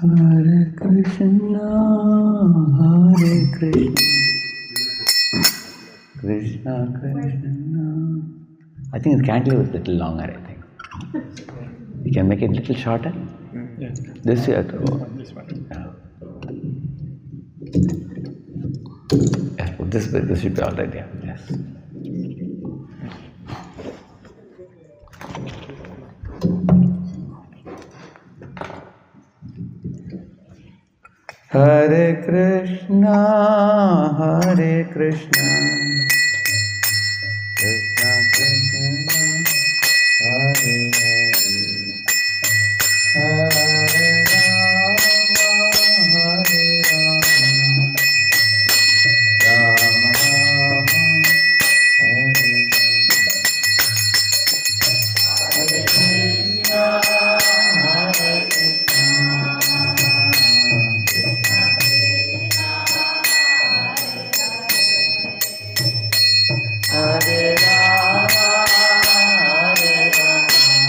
Hare Krishna, Hare Krishna, Krishna Krishna. I think the candle was a little longer, I think. You can make it a little shorter? Yeah. This year, This one. yeah. Yes, this should be all right, yeah. Yes. Hare Krishna, Hare Krishna, Krishna Krishna, Hare Hare, Hare Rama, Hare Rama, Rama Rama, Hare Hare, Hare Krishna, Hare Krishna, Hare Rama, Hare Rama,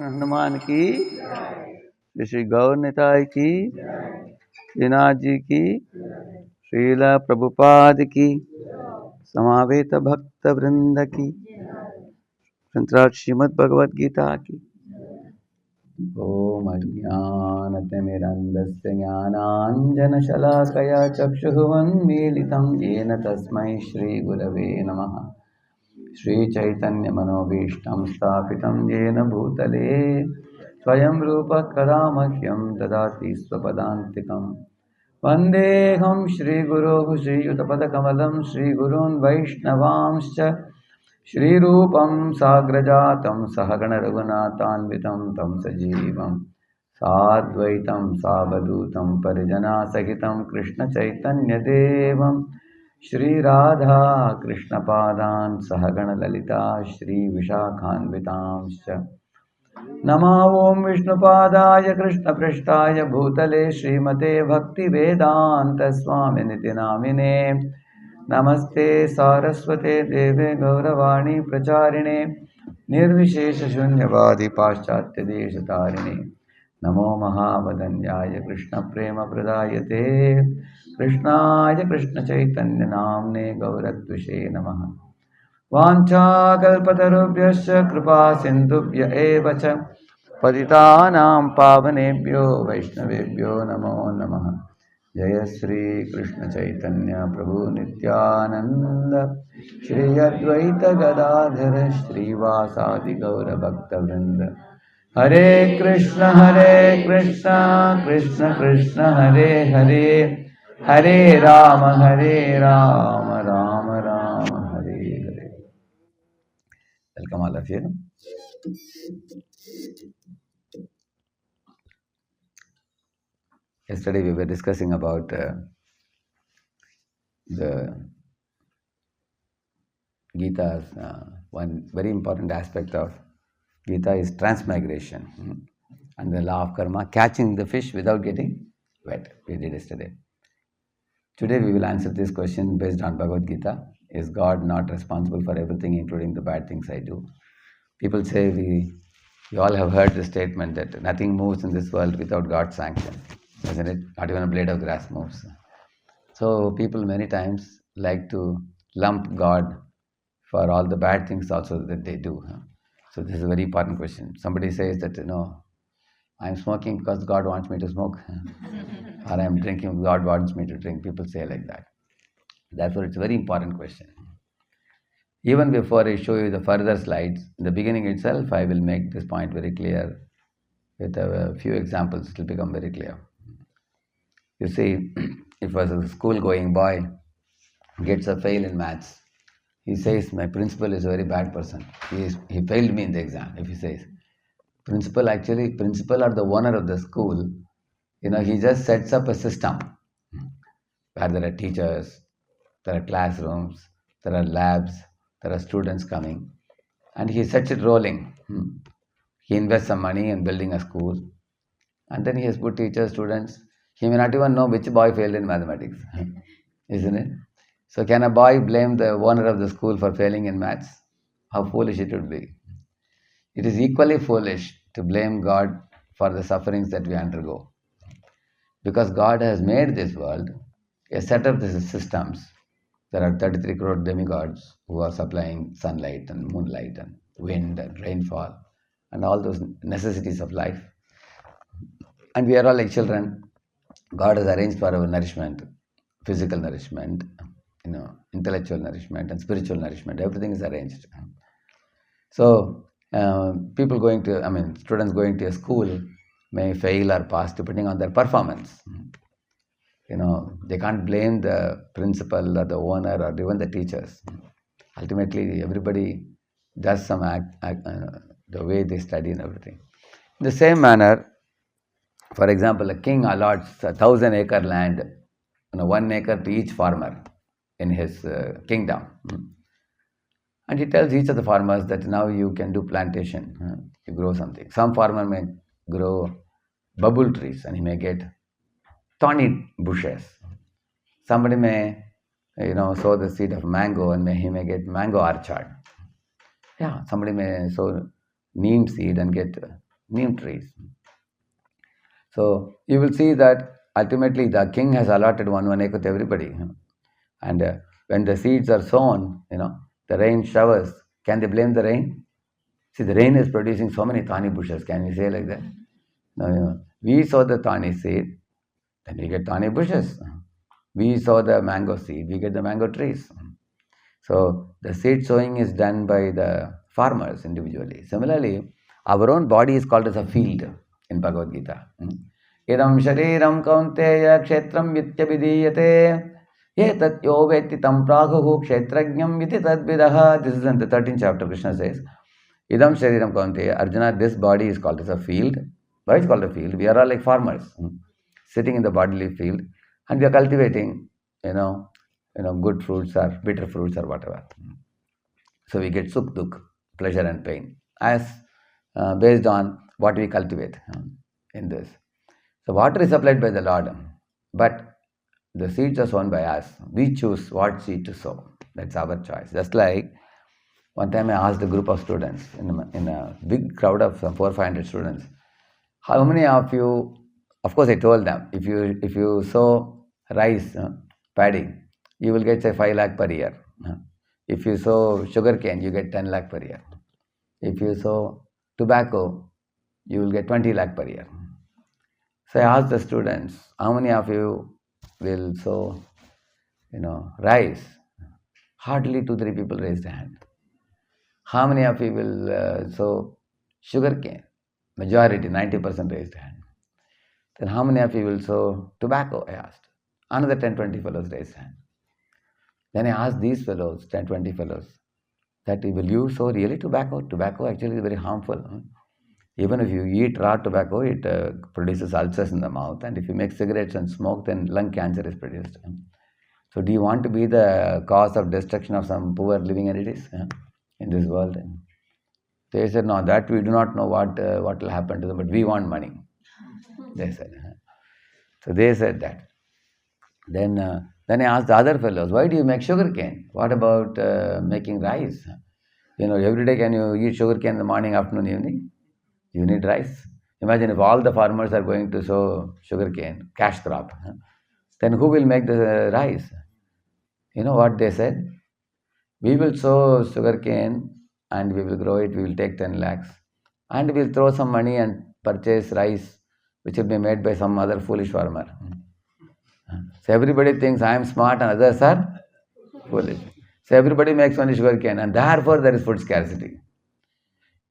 Krishna Hanuman ki, Shri Shri Gaur Nitai ki, Srinath ji ki, Srila Prabhupada ki, Samaveta Bhakta Vrinda ki, Santrat Srimad Bhagavad Gita ki. Om Ajnanaatimirandasya Jnananjanashalakaya Chakshuvamilitam Yena Tasmai Shri Gurave Namaha Shri Chaitanya Manobhishtam Sthapitam Yena Bhutale Swayam Rupa Kadamahyam Dadati Swapadantikam Vandeham Shri Guru Shri Yutapadakamalam Shri Gurun Vaishnavamscha Shri Rupam Sagrajatam Sahagana Raghunathanvitam Tam Sajeevam Sadvaitam Savadutam Parijana Sahitam Krishna Chaitanya Devam Shri Radha Krishna Padan Sahagana Lalita Shri Vishakhanvitamscha Nama Om Vishnupadaya Krishna Prishtaya Bhutale Srimate Bhakti Vedanta Swami Namine Namaste Saraswate Deve Gauravani Pracharine Nirvishesha Shunyavadi Paschatya Deshatarine Namo Mahavadanyaya Krishna Prema Pradayate Krishnaya Krishna Chaitanya Namne Gauratvishe Namaha Vanchakalpatarubhyascha Kripa Sindhubhya Eva Cha Patitanam Pavanebhyo Vaishnavebhyo Namo Namaha Jaya Sri Krishna Chaitanya Prabhu Nityananda Shri Advaita Gadadhara Shri Vasadi Gaura Bhakta Vrinda Hare Krishna Krishna Krishna Hare Hare Hare Rama Rama Rama Hare Hare. Welcome all of you. Yesterday we were discussing about the Gita's one very important aspect of Gita is transmigration and the law of karma, catching the fish without getting wet. We did yesterday. Today we will answer this question based on Bhagavad Gita. Is God not responsible for everything, including the bad things I do? People say we all have heard the statement that nothing moves in this world without God's sanction, isn't it? Not even a blade of grass moves. So people many times like to lump God for all the bad things also that they do. So this is a very important question. Somebody says that, I'm smoking because God wants me to smoke. Or I'm drinking because God wants me to drink. People say like that. Therefore, it's a very important question. Even before I show you the further slides, in the beginning itself, I will make this point very clear. With a few examples, it will become very clear. You see, if a school-going boy gets a fail in maths, he says, my principal is a very bad person. He failed me in the exam, if he says. Principal or the owner of the school, he just sets up a system where there are teachers, there are classrooms, there are labs, there are students coming, and he sets it rolling. He invests some money in building a school, and then he has put teachers, students. He may not even know which boy failed in mathematics, isn't it? So can a boy blame the owner of the school for failing in maths? How foolish it would be. It is equally foolish to blame God for the sufferings that we undergo. Because God has made this world, He has set up these systems. There are 33 crore demigods who are supplying sunlight and moonlight and wind and rainfall and all those necessities of life. And we are all like children. God has arranged for our nourishment, physical nourishment, intellectual nourishment and spiritual nourishment. Everything is arranged. So, students going to a school may fail or pass depending on their performance. They can't blame the principal or the owner or even the teachers. Ultimately, everybody does some act the way they study and everything. In the same manner, for example, a king allots 1,000-acre land, 1 acre to each farmer in his kingdom. And he tells each of the farmers that now you can do plantation, you grow something. Some farmer may grow bubble trees and he may get thorny bushes. Somebody may, sow the seed of mango and he may get mango orchard. Yeah, somebody may sow neem seed and get neem trees. So you will see that ultimately the king has allotted one acre to everybody. And when the seeds are sown, the rain showers. Can they blame the rain? See, the rain is producing so many thorny bushes. Can we say like that? No. We sow the thorny seed, then we get thorny bushes. We sow the mango seed, we get the mango trees. So the seed sowing is done by the farmers individually. Similarly, our own body is called as a field in Bhagavad Gita. Idam shariram kaunteya kshetram vidyabhidiyate etat yo veti tam praguhu kshetrajnam viti tadvidaha. This is in the 13th chapter. Krishna says, Idam shariram kaunteya. Arjuna, this body is called as a field. Why is it called a field? We are all like farmers sitting in the bodily field, and we are cultivating, good fruits or bitter fruits or whatever. So we get sukh dukh, pleasure and pain, as based on what we cultivate in this. So water is supplied by the Lord, but the seeds are sown by us. We choose what seed to sow. That's our choice. Just like one time I asked a group of students in a big crowd of 400-500 students, how many of you, of course I told them, if you sow rice, paddy, you will get say 5 lakh per year. If you sow sugar cane, you get 10 lakh per year. If you sow tobacco, you will get 20 lakh per year. So I asked the students, how many of you will sow, rice? Hardly 2-3 people raised a hand. How many of you will sow sugar cane? Majority, 90% raised a hand. Then how many of you will sow tobacco? I asked. Another 10-20 fellows raised a hand. Then I asked these fellows, 10-20 fellows, that will you sow really tobacco? Tobacco actually is very harmful. Even if you eat raw tobacco, it produces ulcers in the mouth. And if you make cigarettes and smoke, then lung cancer is produced. So do you want to be the cause of destruction of some poor living entities in this world? They said, no, that we do not know what will happen to them, but we want money. They said. So they said that. Then I asked the other fellows, why do you make sugar cane? What about making rice? Every day can you eat sugar cane in the morning, afternoon, evening? You need rice. Imagine if all the farmers are going to sow sugar cane, cash crop, then who will make the rice? You know what they said? We will sow sugar cane and we will grow it, we will take 10 lakhs and we'll throw some money and purchase rice which will be made by some other foolish farmer. So everybody thinks I am smart and others are foolish. So everybody makes only sugar cane and therefore there is food scarcity.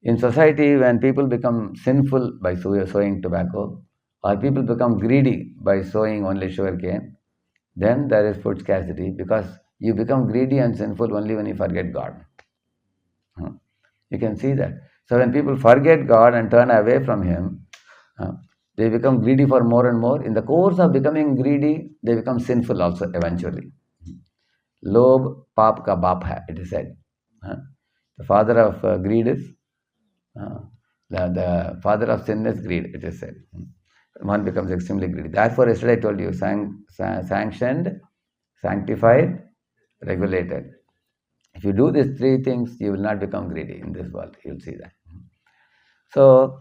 In society, when people become sinful by sowing tobacco, or people become greedy by sowing only sugar cane, then there is food scarcity because you become greedy and sinful only when you forget God. You can see that. So when people forget God and turn away from Him, they become greedy for more and more. In the course of becoming greedy, they become sinful also eventually. Lobh paap ka baap hai, it is said. The father of greed is the father of sin is greed, it is said. One becomes extremely greedy. Therefore, yesterday I told you, sanctioned, sanctified, regulated. If you do these 3 things, you will not become greedy in this world. You will see that. So,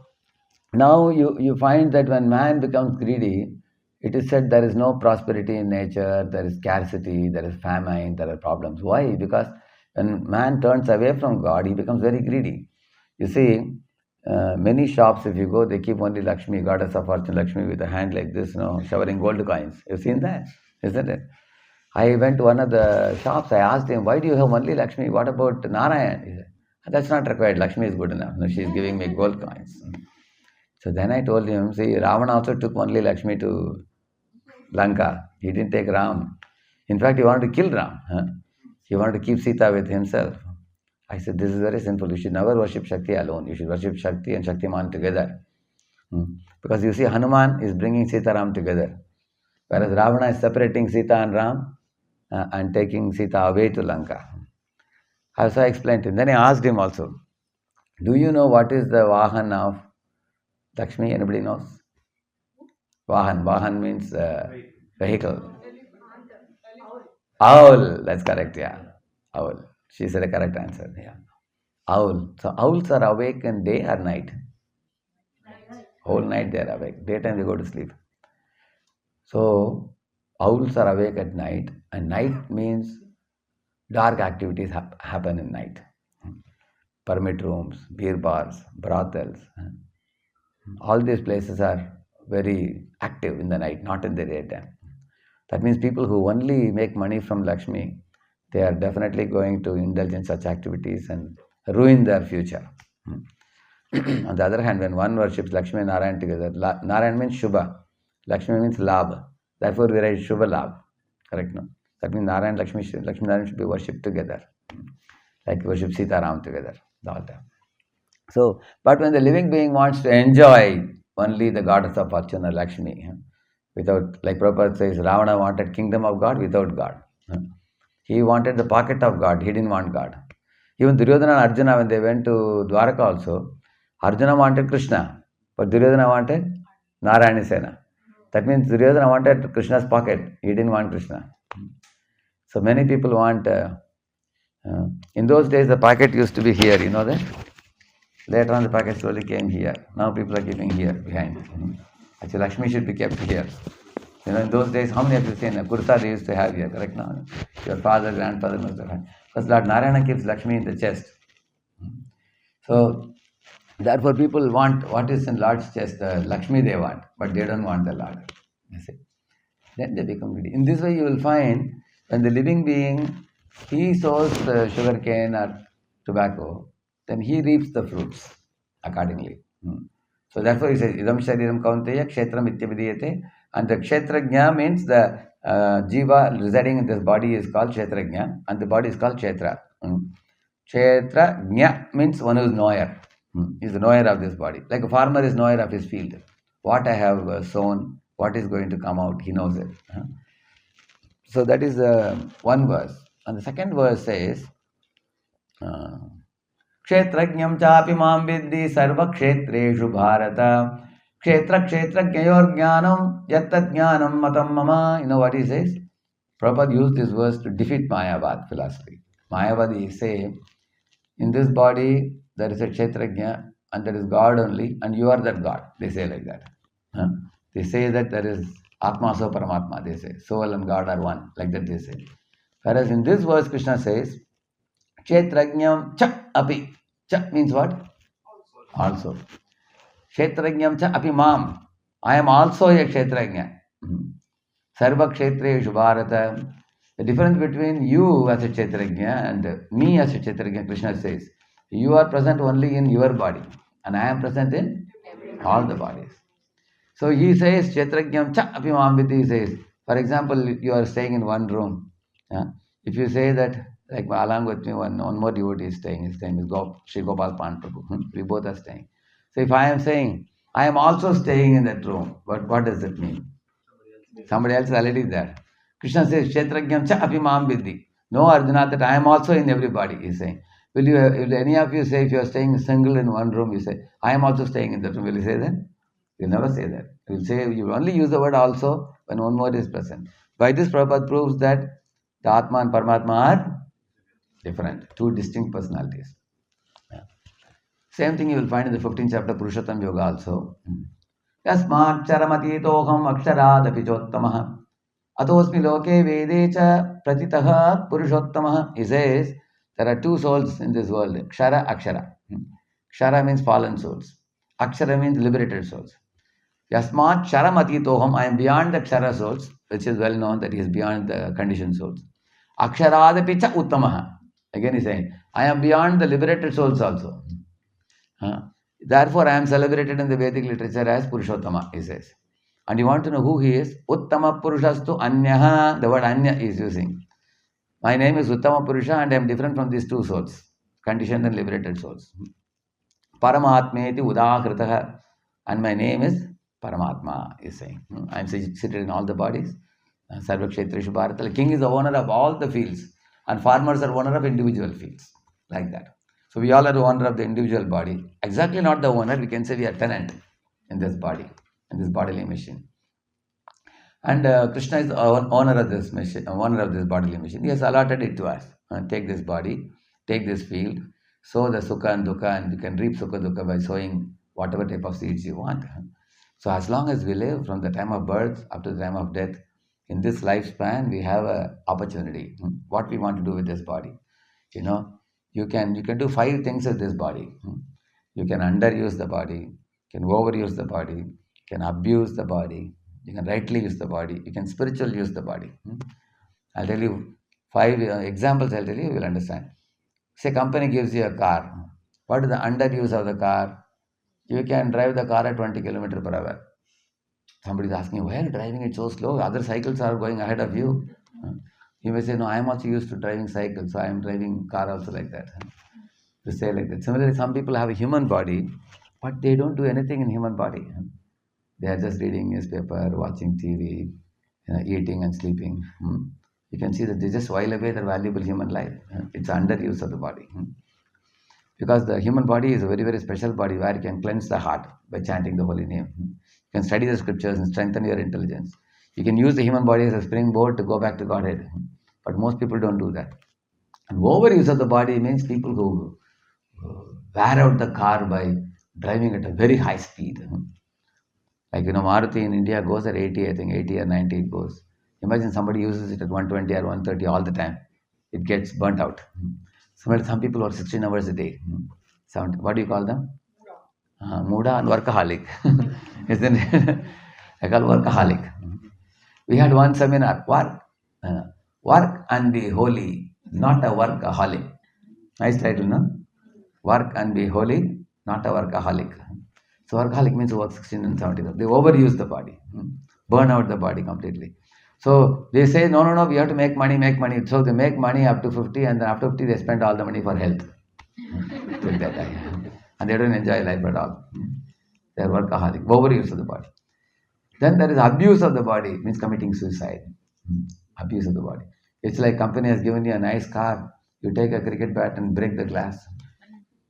now you find that when man becomes greedy, it is said there is no prosperity in nature, there is scarcity, there is famine, there are problems. Why? Because when man turns away from God, he becomes very greedy. You see, many shops, if you go, they keep only Lakshmi, goddess of fortune, Lakshmi with a hand like this, showering gold coins. You've seen that, isn't it? I went to one of the shops, I asked him, why do you have only Lakshmi? What about Narayan? He said, that's not required, Lakshmi is good enough. No, she's giving me gold coins. So then I told him, see, Ravana also took only Lakshmi to Lanka. He didn't take Ram. In fact, he wanted to kill Ram. He wanted to keep Sita with himself. I said, this is very simple. You should never worship Shakti alone. You should worship Shakti and Shaktiman together. Because you see, Hanuman is bringing Sita Ram together. Whereas Ravana is separating Sita and Ram and taking Sita away to Lanka. So I explained to him. Then I asked him also, do you know what is the Vahan of Lakshmi? Anybody knows? Vahan. Vahan means vehicle. Owl. That's correct, yeah. Owl. She said a correct answer, yeah. Owl. So owls are awake in day or night? Whole night they are awake. Daytime they go to sleep. So owls are awake at night, and night means dark activities happen in night. Permit rooms, beer bars, brothels. All these places are very active in the night, not in the daytime. That means people who only make money from Lakshmi, they are definitely going to indulge in such activities and ruin their future. On the other hand, when one worships Lakshmi and Narayan together, Narayan means Shubha, Lakshmi means Labh. Therefore, we write Shubha Labh. Correct, no? That means Narayan, Lakshmi, Narayan should be worshipped together. Like worship Sita Ram together all the time. So, but when the living being wants to enjoy only the goddess of fortune or Lakshmi, without, like Prabhupada says, Ravana wanted kingdom of God without God. He wanted the pocket of God, he didn't want God. Even Duryodhana and Arjuna, when they went to Dwaraka also, Arjuna wanted Krishna, but Duryodhana wanted Narayana Sena. That means Duryodhana wanted Krishna's pocket, he didn't want Krishna. So many people want, in those days the pocket used to be here, you know that? Later on the packet slowly came here. Now people are keeping here behind. Actually Lakshmi should be kept here. You know, in those days, how many of you seen a kurta they used to have here, correct now? Your father, grandfather must have had. Because Lord Narayana keeps Lakshmi in the chest. So, therefore people want what is in Lord's chest, the Lakshmi they want, but they don't want the Lord. You see? Then they become greedy. In this way you will find, when the living being, he sows the sugar cane or tobacco, then he reaps the fruits accordingly. So therefore he says, Idam Shariram Kaunteya Kshetram Ityavidiyate. And the Kshetrajna means the Jiva residing in this body is called Kshetrajna, and the body is called Kshetra. Kshetrajna means one who is knower. He is the knower of this body. Like a farmer is knower of his field. What I have sown, what is going to come out, he knows it. So that is one verse. And the second verse says, Kshetrajnam chapi mam viddi sarva kshetreshu bharata. Kshetra kshetrajnayor jnanam yattat jnanam matam mama. You know what he says? Prabhupada used this verse to defeat Mayavad philosophy. Mayavadi say, in this body there is a kshetrajna and there is God only, and you are that God. They say like that. They say that there is Atma so Paramatma, they say. Soul and God are one, like that they say. Whereas in this verse Krishna says, Kshetrajnam cha api. Cha means what? Also. Kshetrajnam cha api mam. I am also a kshetrajna. Sarva kshetreshu bharata. The difference between you as a kshetrajna and me as a kshetrajna, Krishna says, you are present only in your body, and I am present in all the bodies. So he says, kshetrajnam cha api mam vidhi, he says, for example, you are staying in one room. If you say that, like along with me, one more devotee is staying, his name is Sri Gopal Pan Prabhu. We both are staying. So if I am saying, I am also staying in that room, but what does it mean? Somebody else is already there. Krishna says, Kshetrajnam cha api mam vidhi. No, Arjuna, that I am also in everybody, he is saying. Will any of you say, if you are staying single in one room, you say, I am also staying in that room. Will you say that? You will never say that. You will say, you will only use the word also when one more is present. By this, Prabhupada proves that the Atma and Paramatma are different, two distinct personalities. Same thing you will find in the 15th chapter, Purushottam Yoga also. Yasmat charamatitoham aksharaadapi chottamaha atosmi loke vedecha pratitaha purushottamah. He says, there are two souls in this world, Kshara, Akshara. Kshara means fallen souls. Akshara means liberated souls. Yasmat charamatitoham, I am beyond the Kshara souls, which is well known that he is beyond the conditioned souls. Aksharaadapi cha uttamaha. Again he is saying, I am beyond the liberated souls also. Therefore, I am celebrated in the Vedic literature as Purushottama, he says. And you want to know who he is? Uttama Purushastu Anyaha. The word Anya is using. My name is Uttama Purusha and I am different from these two souls, conditioned and liberated souls. Paramatmeti Udakritaha. And my name is Paramatma, he is saying. I am seated in all the bodies. Sarva Kshetreshu Bharata. The king is the owner of all the fields, and farmers are owner of individual fields. Like that. So we all are the owner of the individual body. Exactly not the owner, we can say we are tenant in this body, in this bodily machine. And Krishna is the owner of this machine, owner of this bodily machine. He has allotted it to us. Take this body, take this field, sow the sukha and dukkha, and you can reap sukha dukkha by sowing whatever type of seeds you want. So as long as we live from the time of birth up to the time of death, in this lifespan, we have a opportunity. What we want to do with this body. You know, you can do 5 things with this body. You can underuse the body, you can overuse the body, you can abuse the body, you can rightly use the body, you can spiritually use the body. I'll tell you 5 examples, I'll tell you, you will understand. Say company gives you a car. What is the underuse of the car? You can drive the car at 20 kilometers per hour. Somebody is asking, why are you driving it so slow? Other cycles are going ahead of you. You may say, no, I am also used to driving cycles, so I am driving car also like that. To say like that. Similarly, some people have a human body, but they don't do anything in human body. They are just reading newspaper, watching TV, eating and sleeping. You can see that they just while away their valuable human life. It's underuse of the body. Because the human body is a very, very special body where you can cleanse the heart by chanting the holy name. You can study the scriptures and strengthen your intelligence. You can use the human body as a springboard to go back to Godhead. But most people don't do that. And overuse of the body means people who wear out the car by driving at a very high speed. Like, Maruti in India goes at 80, I think 80 or 90 it goes. Imagine somebody uses it at 120 or 130 all the time. It gets burnt out. Some people are 16 hours a day. What do you call them? Muda and workaholic. Isn't it? I call workaholic. We had one seminar, work and be holy, not a workaholic. Nice title, no? Work and be holy, not a workaholic. So workaholic means work 16 and 70. They overuse the body, burn out the body completely. So they say, no, we have to make money. So they make money up to 50, and then after 50 they spend all the money for health. Till that time. And they don't enjoy life at all. They are workaholic, overuse of the body. Then there is abuse of the body, means committing suicide. Abuse of the body. It's like company has given you a nice car. You take a cricket bat and break the glass.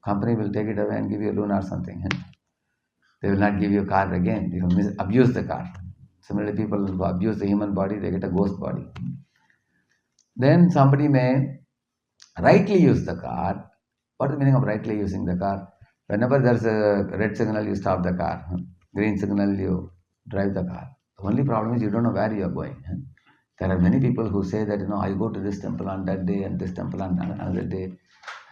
Company will take it away and give you a loan or something. They will not give you a car again. You will abuse the car. Similarly, people who abuse the human body, they get a ghost body. Then somebody may rightly use the car. What is the meaning of rightly using the car? Whenever there's a red signal, you stop the car. Green signal, you drive the car. The only problem is you don't know where you are going. There are many people who say that, I go to this temple on that day and this temple on another day.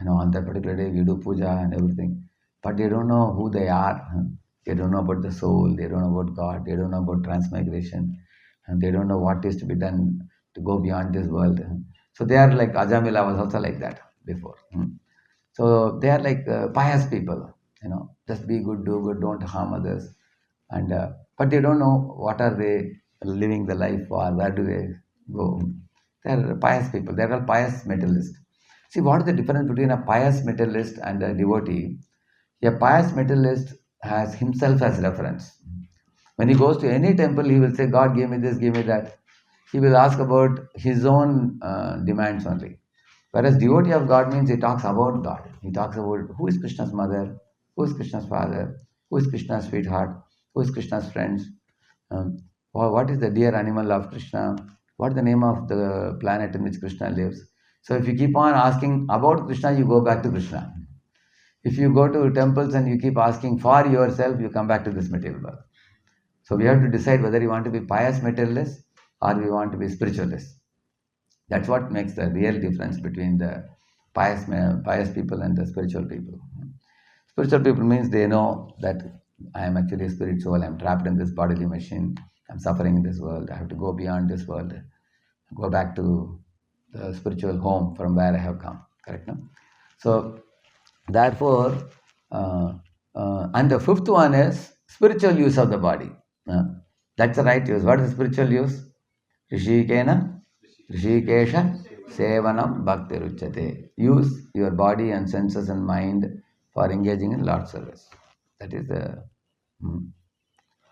On that particular day we do puja and everything. But they don't know who they are. They don't know about the soul. They don't know about God. They don't know about transmigration. And they don't know what is to be done to go beyond this world. So they are like Ajamila was also like that before. So they are like pious people. Just be good, do good, don't harm others. And but they don't know what are they living the life for, where do they go. They are pious people. They are all pious materialists. See, what is the difference between a pious materialist and a devotee? A pious materialist has himself as reference. When he goes to any temple, he will say, God, give me this, give me that. He will ask about his own demands only. Whereas devotee of God means he talks about God. He talks about who is Krishna's mother, who is Krishna's father, who is Krishna's sweetheart, who is Krishna's friends, what is the dear animal of Krishna, what is the name of the planet in which Krishna lives. So if you keep on asking about Krishna, you go back to Krishna. If you go to temples and you keep asking for yourself, you come back to this material world. So we have to decide whether you want to be pious materialist or we want to be spiritualist. That's what makes the real difference between the pious people and the spiritual people. Spiritual people means they know that I am actually a spirit soul, I am trapped in this bodily machine, I am suffering in this world, I have to go beyond this world, go back to the spiritual home from where I have come. Correct? No? So, therefore, and the fifth one is spiritual use of the body. That's the right use. What is spiritual use? Rishikena, Rishikesha, Sevanam, Bhakti Ruchate. Use your body and senses and mind for engaging in Lord's service. That is the.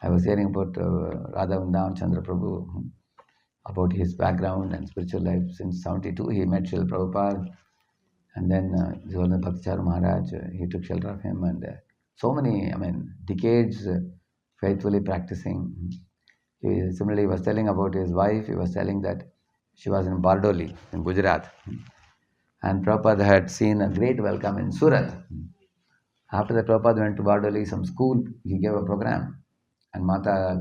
I was hearing about Radheshyam Chandra Prabhu, about his background and spiritual life. Since 72, he met Srila Prabhupada, and then Jivannath Bhaktacharya Maharaj, he took shelter of him, and so many, decades faithfully practicing. Similarly, he was telling about his wife. He was telling that she was in Bardoli, in Gujarat, and Prabhupada had seen a great welcome in Surat. After that, Prabhupada went to Bardoli, some school. He gave a program, and Mata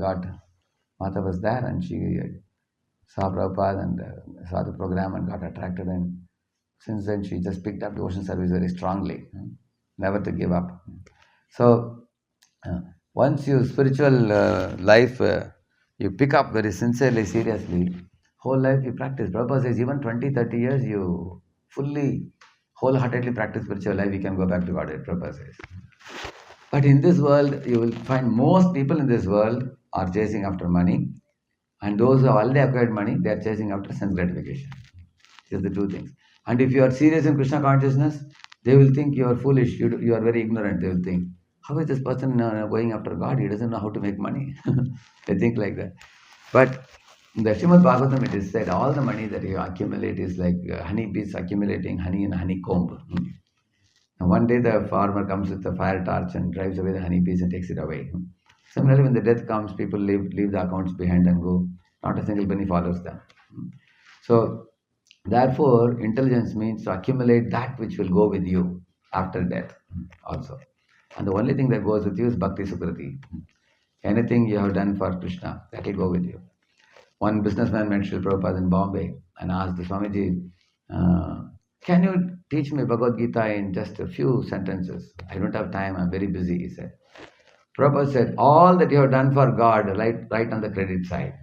was there, and she saw Prabhupada and saw the program and got attracted. And since then, she just picked up devotion service very strongly, never to give up. So, once you spiritual life, you pick up very sincerely, seriously, whole life you practice. Prabhupada says even 20, 30 years you fully, wholeheartedly practice spiritual life, you can go back to Godhead, Prabhupada says. But in this world, you will find most people in this world are chasing after money, and those who have already acquired money, they are chasing after sense gratification. These are the two things. And if you are serious in Krishna consciousness, they will think you are foolish, you are very ignorant. They will think, how is this person going after God? He doesn't know how to make money. They think like that. But in the Srimad Bhagavatam, it is said all the money that you accumulate is like honeybees accumulating honey in a honeycomb. And one day the farmer comes with a fire torch and drives away the honeybees and takes it away. Similarly, when the death comes, people leave the accounts behind and go. Not a single penny follows them. So, therefore, intelligence means to accumulate that which will go with you after death also. And the only thing that goes with you is Bhakti Sukriti. Anything you have done for Krishna, that will go with you. One businessman met Srila Prabhupada in Bombay and asked Swamiji, can you teach me Bhagavad Gita in just a few sentences? I don't have time, I'm very busy, he said. Prabhupada said, all that you have done for God, write on the credit side.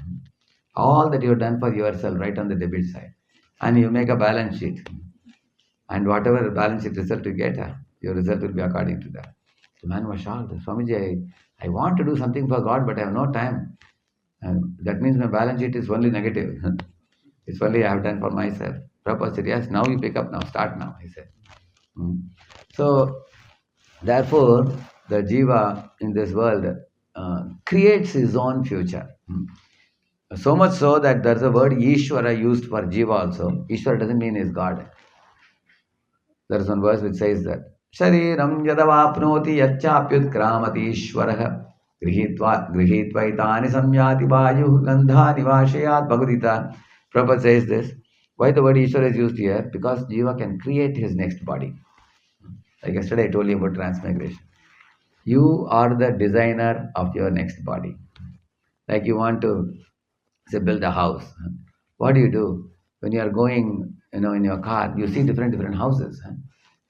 All that you have done for yourself, write on the debit side. And you make a balance sheet. And whatever balance sheet result you get, your result will be according to that. The man was shocked. Swamiji, I want to do something for God, but I have no time. And that means my balance sheet is only negative. It's only I have done for myself. Prabhupada said, yes, now you pick up now, start now, he said. So, therefore, the jiva in this world creates his own future. So much so that there's a word Ishvara used for jiva also. Ishvara doesn't mean is God. There is one verse which says that Shariram yadavapnoti yachapyutkramati ishvaraha grihitvaitani samyati vayu gandha nivashayat bhagavadita. Prabhupada says this. Why the word Ishvara is used here? Because jiva can create his next body. Like yesterday I told you about transmigration. You are the designer of your next body. Like you want to say build a house. What do? When you are going, in your car, you see different houses.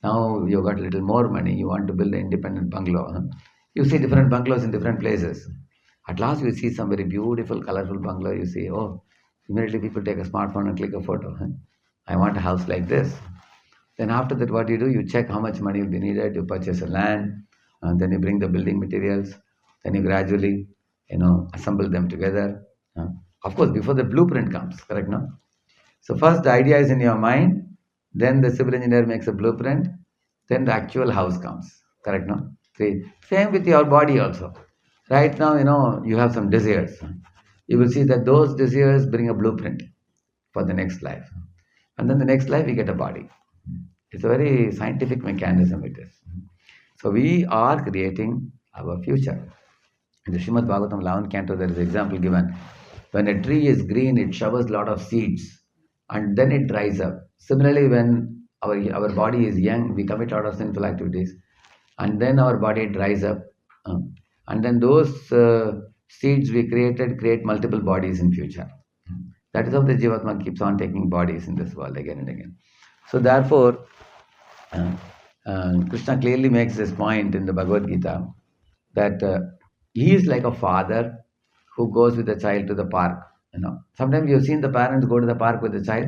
Now you got a little more money, you want to build an independent bungalow. You see different bungalows in different places. At last you see some very beautiful, colorful bungalow. You see, immediately people take a smartphone and click a photo. I want a house like this. Then after that, what do? You check how much money will be needed. You purchase a land, and then you bring the building materials. Then you gradually, assemble them together. Of course, before the blueprint comes, correct, no? So first the idea is in your mind, then the civil engineer makes a blueprint, then the actual house comes, correct, no? Same with your body also. Right now, you have some desires. You will see that those desires bring a blueprint for the next life. And then the next life, you get a body. It's a very scientific mechanism it is. So we are creating our future. In the Srimad Bhagavatam 11th canto, there is an example given. When a tree is green, it showers a lot of seeds and then it dries up. Similarly, when our body is young, we commit a lot of sinful activities and then our body dries up. And then those seeds we create multiple bodies in future. That is how the Jivatma keeps on taking bodies in this world again and again. So therefore, Krishna clearly makes this point in the Bhagavad Gita that he is like a father who goes with the child to the park. Sometimes you've seen the parents go to the park with the child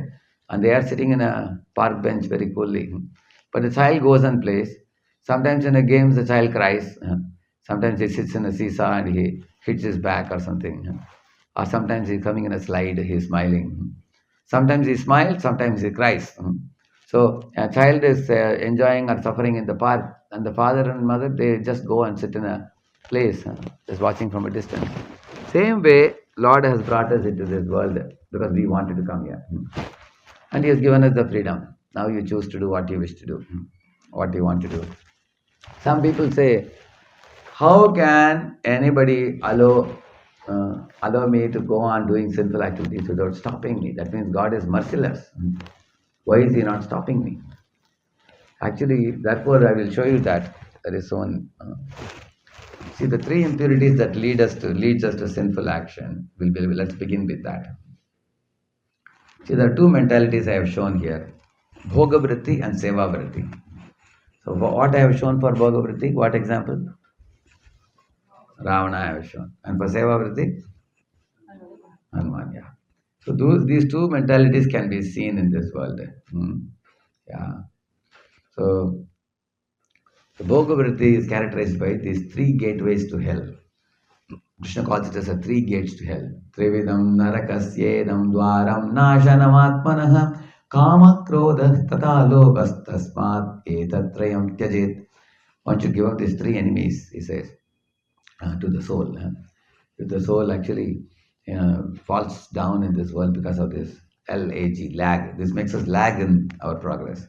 and they are sitting in a park bench very coolly. But the child goes and plays. Sometimes in a game the child cries. Sometimes he sits in a seesaw and he hits his back or something. Or sometimes he's coming in a slide, he's smiling. Sometimes he smiles, sometimes he cries. So a child is enjoying or suffering in the park, and the father and mother, they just go and sit in a place, just watching from a distance. Same way, Lord has brought us into this world because we wanted to come here. And He has given us the freedom. Now you choose to do what you wish to do, what you want to do. Some people say, how can anybody allow me to go on doing sinful activities without stopping me? That means God is merciless. Why is He not stopping me? Actually, therefore I will show you that that is shown. See, the three impurities that leads us to sinful action. Let's begin with that. See, there are two mentalities I have shown here: Bhoga Vritti and Seva Vritti. So, what I have shown for Bhoga Vritti, what example? Ravana I have shown. And for Seva Vritti? Hanuman, yeah. So, these two mentalities can be seen in this world. Yeah. So, the Bhoga Vritti is characterized by these three gateways to hell. Krishna calls it as a three gates to hell. Trividam narakasyedam dwaram nashanamatmanah kama krodha tata lobhas tasmat etatrayam tyajet. Once you give up these three enemies, he says, to the soul. If the soul actually falls down in this world because of this lag, lag. This makes us lag in our progress.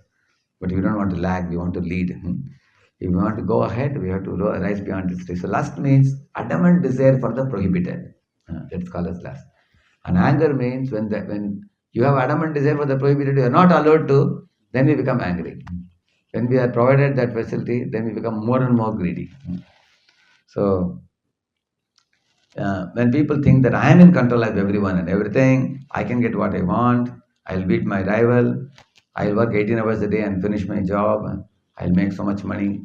But we don't want to lag, we want to lead. If we want to go ahead, we have to rise beyond this tree. So lust means adamant desire for the prohibited. That's called as lust. And anger means when you have adamant desire for the prohibited, you are not allowed to, then we become angry. When we are provided that facility, then we become more and more greedy. So when people think that I am in control of everyone and everything, I can get what I want, I'll beat my rival, I'll work 18 hours a day and finish my job, I'll make so much money.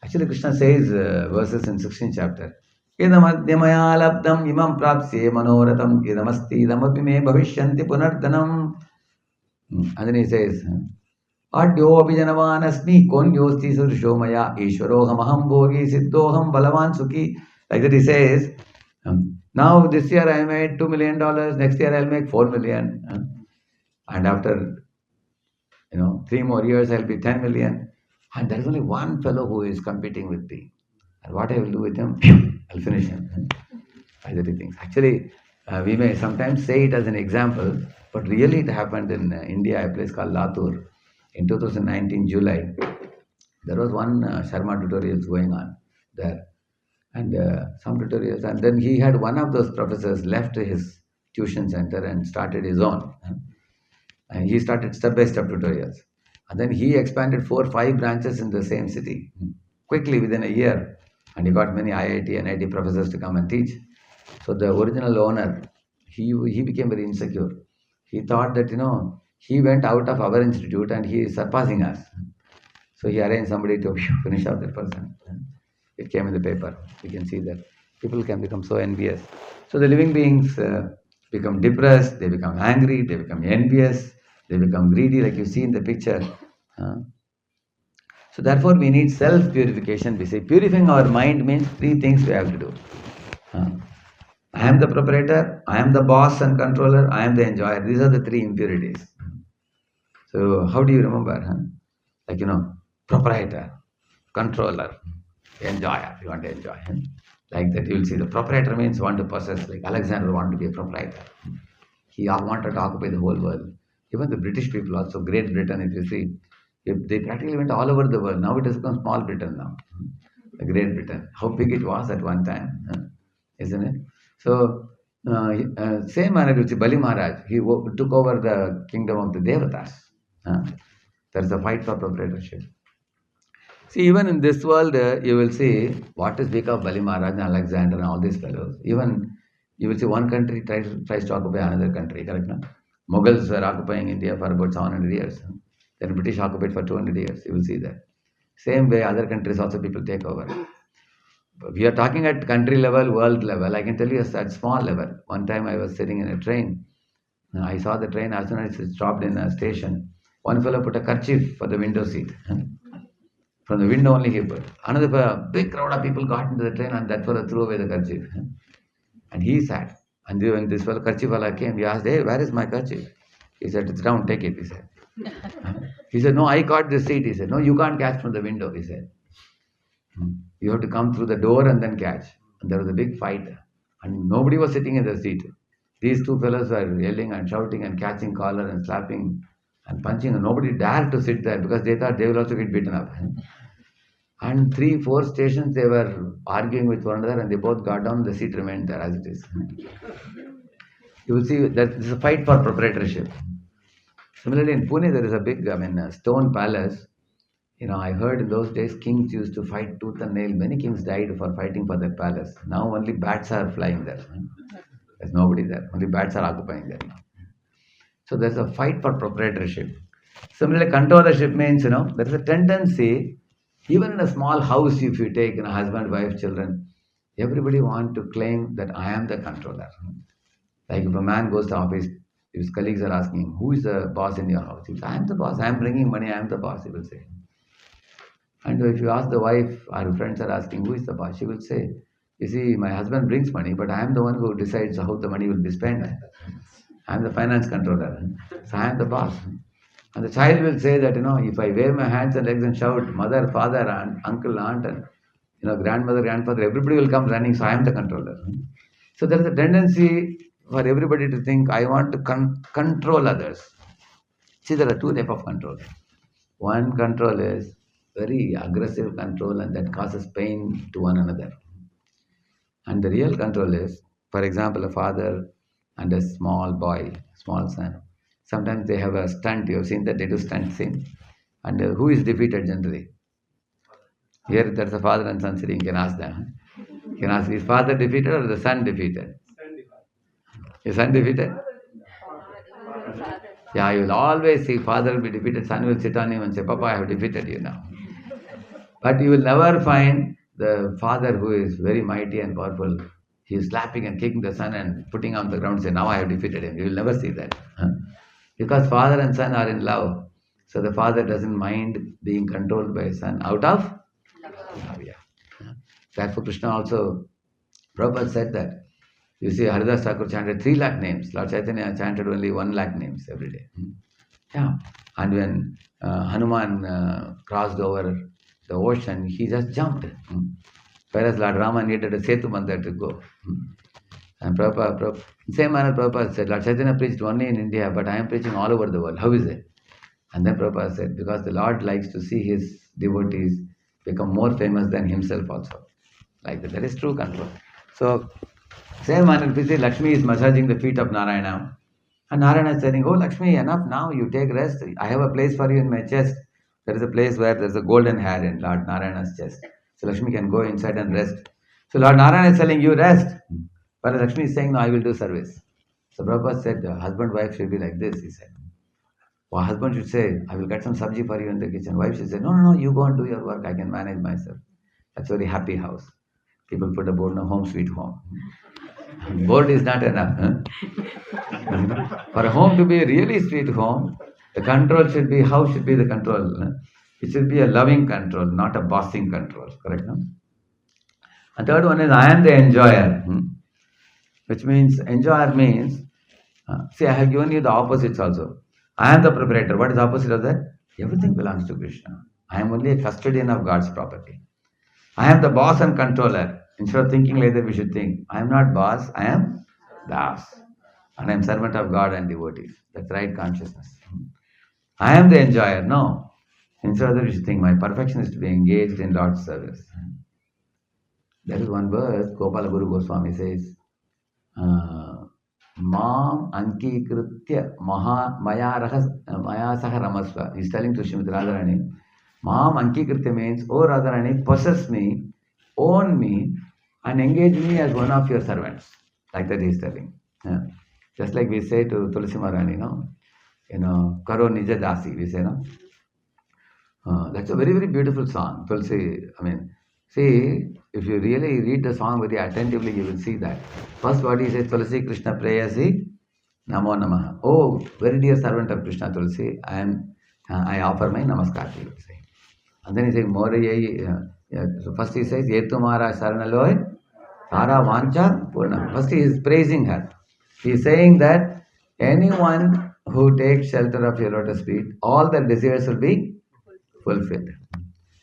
Actually, Krishna says verses in 16th chapter, Idamadhyamaya labdam imam prapsye manoratam idamasti idamapi me bhavishyanti punardanam. And then he says, Adyo abhijanavaanasmi konyosti sursho maya ishwaroham aham bhogi siddhoham balavan sukhi. Like that he says, now this year I made $2 million, next year I'll make 4 million. And after 3 more years I'll be 10 million. And there is only one fellow who is competing with me. And what I will do with him, I'll finish him. Either things. Actually, we may sometimes say it as an example, but really it happened in India, a place called Latur. In 2019, July, there was one Sharma tutorials going on there. And some tutorials. And then he had one of those professors left his tuition center and started his own. And he started step-by-step tutorials. And then he expanded 4 or 5 branches in the same city quickly within a year. And he got many IIT and IT professors to come and teach. So the original owner, he became very insecure. He thought that, he went out of our institute and he is surpassing us. So he arranged somebody to finish off that person. It came in the paper. You can see that people can become so envious. So the living beings become depressed, they become angry, they become envious, they become greedy, like you see in the picture. So therefore we need self-purification. We say purifying our mind means 3 things we have to do. I am the proprietor, I am the boss and controller, I am the enjoyer. These are the 3 impurities. So how do you remember? Like, proprietor, controller, enjoyer. You want to enjoy. Like that you will see the proprietor means want to possess. Like Alexander wanted to be a proprietor. He wanted to occupy the whole world. Even the British people also, Great Britain, if you see, they practically went all over the world. Now it has become small Britain now. The Great Britain. How big it was at one time. Isn't it? So, same manner with Bali Maharaj. He took over the kingdom of the Devatas. There is a fight for proprietorship. See, even in this world, you will see what is big of Bali Maharaj and Alexander and all these fellows. Even you will see one country tries to occupy another country, correct? No? Mughals were occupying India for about 700 years. Then British occupied for 200 years. You will see that. Same way, other countries also people take over. We are talking at country level, world level. I can tell you at small level. One time I was sitting in a train. I saw the train as soon as it stopped in a station. One fellow put a kerchief for the window seat. From the window only he put. Another big crowd of people got into the train and that fellow threw away the kerchief. And he sat. And when this fellow kerchief fellow came, he asked, hey, where is my kerchief? He said, it's down, take it, he said. He said, no, I caught the seat. He said, no, you can't catch from the window, he said. You have to come through the door and then catch. And there was a big fight. And nobody was sitting in the seat. These 2 fellows were yelling and shouting and catching collar and slapping and punching. And nobody dared to sit there because they thought they will also get beaten up. And 3-4 stations they were arguing with one another and they both got down. The seat remained there as it is. You will see that there is a fight for proprietorship. Similarly, in Pune there is a big, stone palace. I heard in those days kings used to fight tooth and nail. Many kings died for fighting for their palace. Now only bats are flying there. There's nobody there. Only bats are occupying there. So there's a fight for proprietorship. Similarly, controllership means, there is a tendency, even in a small house, if you take husband, wife, children, everybody want to claim that I am the controller. Like if a man goes to office, if his colleagues are asking him, who is the boss in your house? He will say, I am the boss. I am bringing money. I am the boss, he will say. And if you ask the wife, our friends are asking, who is the boss? She will say, you see, my husband brings money, but I am the one who decides how the money will be spent. I am the finance controller. So I am the boss. And the child will say that, if I wave my hands and legs and shout, mother, father, aunt, uncle, aunt, and, grandmother, grandfather, everybody will come running, so I am the controller. So there is a tendency for everybody to think, I want to control others. See, there are two types of control. One control is very aggressive control, and that causes pain to one another. And the real control is, for example, a father and a small boy, small son. Sometimes they have a stunt. You have seen that they do stunt scene. And who is defeated generally? Here there's a father and son sitting. You can ask them. You can ask, is father defeated or the son defeated? Is son defeated? Yeah, you will always see father will be defeated, son will sit on him and say, Papa, I have defeated you now. But you will never find the father who is very mighty and powerful. He is slapping and kicking the son and putting on the ground and say, now I have defeated him. You will never see that. Because father and son are in love. So the father doesn't mind being controlled by his son out of love. Yeah. Therefore Krishna also, Prabhupada said that. You see, Haridas Thakur chanted 3 lakh names. Lord Chaitanya chanted only 1 lakh names every day. Yeah. And when Hanuman crossed over the ocean, he just jumped. Whereas Lord Rama needed a Setu Mandir to go. And Prabhupada, same manner Prabhupada said, Lord Chaitanya preached only in India, but I am preaching all over the world. How is it? And then Prabhupada said, because the Lord likes to see his devotees become more famous than himself also. Like that. That is true control. So, same manner, if you see Lakshmi is massaging the feet of Narayana, and Narayana is saying, oh Lakshmi, enough now, you take rest. I have a place for you in my chest. There is a place where there is a golden hair in Lord Narayana's chest. So Lakshmi can go inside and rest. So Lord Narayana is telling you rest. But Lakshmi is saying, no, I will do service. So Prabhupada said, husband, wife should be like this, he said. Or husband should say, I will get some sabji for you in the kitchen. Wife should say, no, you go and do your work. I can manage myself. That's a very happy house. People put a board, no, home sweet home. Board is not enough. For a home to be a really sweet home, the control should be, how should be the control? It should be a loving control, not a bossing control. Correct? No? And third one is, I am the enjoyer. Which means, enjoyer means, see, I have given you the opposites also. I am the proprietor. What is the opposite of that? Everything belongs to Krishna. I am only a custodian of God's property. I am the boss and controller. Instead of thinking like that, we should think, I am not boss, I am das. And I am servant of God and devotees. That's right consciousness. I am the enjoyer. No. Instead of that, we should think, my perfection is to be engaged in Lord's service. There is one verse, Gopala Guru Goswami says, Mam Anki Kritya Maya Saha Ramasva. He's telling to Srimati Radharani, Mam Anki Kritya means, oh Radharani, possess me, own me, and engage me as one of your servants. Like that he is telling. Yeah. Just like we say to Tulsi Maharani, Karo Nija Dasi, we say, no? That's a very, very beautiful song. Tulsi, see, if you really read the song very attentively, you will see that. First what he says, Tulsi Krishna Prayasi Namo Namaha. Oh, very dear servant of Krishna Tulsi, I offer my namaskar to you. And then he says, so first he says, Yetumara Saranaloy, Tara Vancha Purna. First he is praising her. He is saying that anyone who takes shelter of your lotus feet, all their desires will be fulfilled.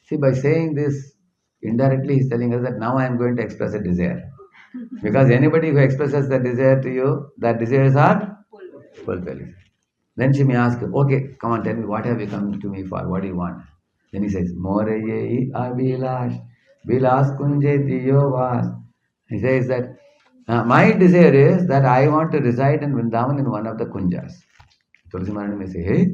See, by saying this, indirectly he is telling us that now I am going to express a desire. Because anybody who expresses the desire to you, that desires are fulfilled. Then she may ask, okay, come on, tell me, what have you come to me for? What do you want? Then he says, Moreye Abhilash, Vilas Kunjeti Yovas. He says that my desire is that I want to reside in Vrindavan in one of the kunjas. Tulsi Maharani may say, hey,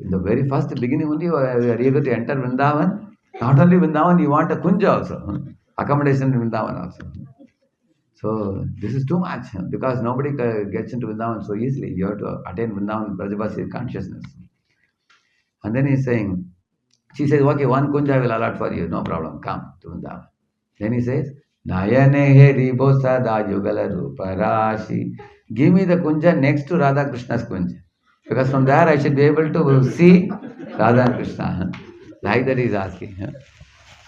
In the very first beginning only, you are eager to enter Vrindavan. Not only Vrindavan, you want a kunja also. Accommodation in Vrindavan also. So this is too much because nobody gets into Vrindavan so easily. You have to attain Vrindavan Brajavasi consciousness. And then he's saying, she says, okay, one kunja I will allot for you, no problem, come to Vrindavan. Then he says, Nayane he ribo sada yugala ruparashi. Give me the kunja next to Radha Krishna's kunja. Because from there I should be able to see Radha and Krishna. Like that he's asking.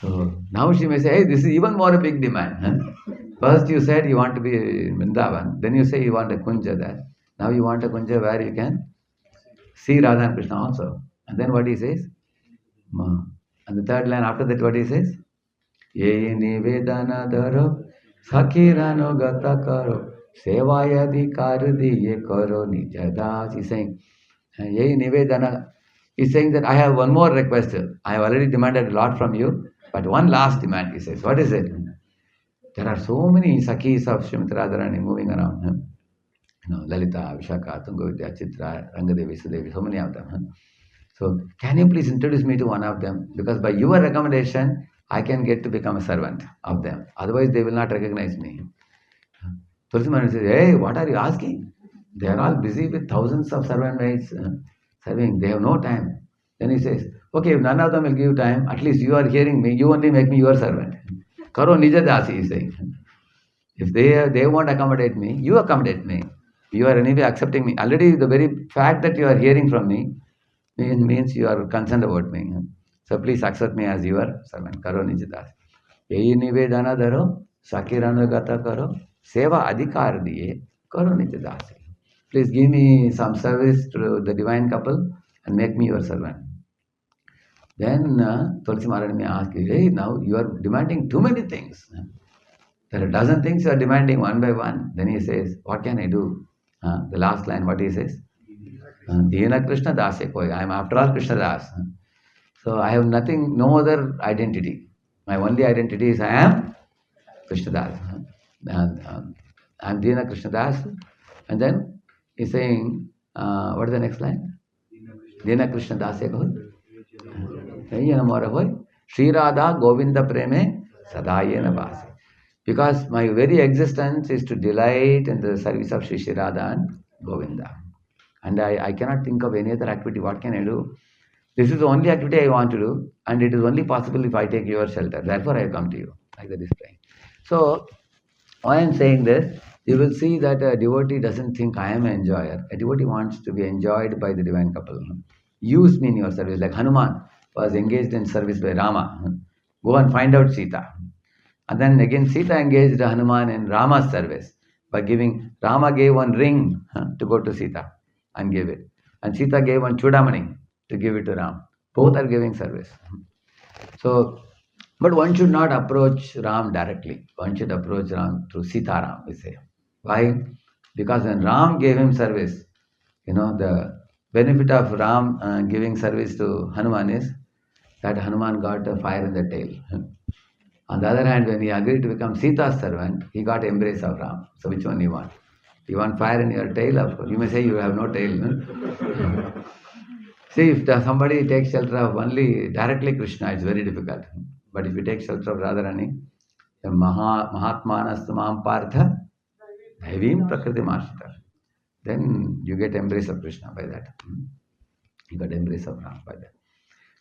So now she may say, hey, this is even more a big demand. First you said you want to be in Vrindavan, then you say you want a kunja there. Now you want a kunja where you can see Radha and Krishna also. And then what he says? And the third line after that what he says? Ye nivedana daro sakirano gata karo sevayadi kardi ye karo nijadas. He's saying, Ye nivedana. He's saying that I have one more request. I have already demanded a lot from you, but one last demand, he says. What is it? There are so many Sakhis of Srimati Radharani moving around. Lalita, Vishaka, Tungavidya, Chitra, Rangadevi, Sudevi, so many of them. So can you please introduce me to one of them? Because by your recommendation, I can get to become a servant of them. Otherwise, they will not recognize me. Tulsi Maharaj says, hey, what are you asking? They are all busy with thousands of servant maids serving. They have no time. Then he says, okay, if none of them will give time, at least you are hearing me, you only make me your servant. Karo nija dasi, he is saying. If they won't accommodate me, you accommodate me. You are anyway accepting me. Already the very fact that you are hearing from me means you are concerned about me. So please accept me as your servant. Karo nijadas. Yehi nivedana daro, sakirano gata karo, seva adhikar diye, karo nijadasi. Please give me some service to the divine couple and make me your servant. Then Tulsi Maharani may ask you, hey, now you are demanding too many things. There are a dozen things you are demanding one by one. Then he says, what can I do? The last line, what he says? Dina Krishna Das koi. I am after all Krishna Das. So I have nothing, no other identity. My only identity is I am Krishna Das. I am Dina Krishna Das. And then he's saying, what is the next line? Dina Krishna Das koi. Sri Radha Govinda Preme Sadayena Vase. Because my very existence is to delight in the service of Sri Radha and Govinda. And I cannot think of any other activity. What can I do? This is the only activity I want to do, and it is only possible if I take your shelter. Therefore, I have come to you. Like that is saying. So, why I am saying this, you will see that a devotee doesn't think I am an enjoyer. A devotee wants to be enjoyed by the divine couple. Use me in your service. Like Hanuman was engaged in service by Rama. Go and find out Sita. And then again Sita engaged Hanuman in Rama's service by giving, Rama gave one ring to go to Sita and gave it. And Sita gave one chudamani to give it to Ram. Both are giving service. So, but one should not approach Ram directly. One should approach Ram through Sitaram, we say. Why? Because when Ram gave him service, the benefit of Ram giving service to Hanuman is that Hanuman got a fire in the tail. On the other hand, when he agreed to become Sita's servant, he got embrace of Ram. So which one you want? You want fire in your tail? Of course. You may say you have no tail. See, if somebody takes shelter of only directly Krishna, it's very difficult. But if you take shelter of Radharani, the Mahatmanas Mam Partha, Daivim Prakriti Marshita, then you get embrace of Krishna by that. You got embrace of Ram by that.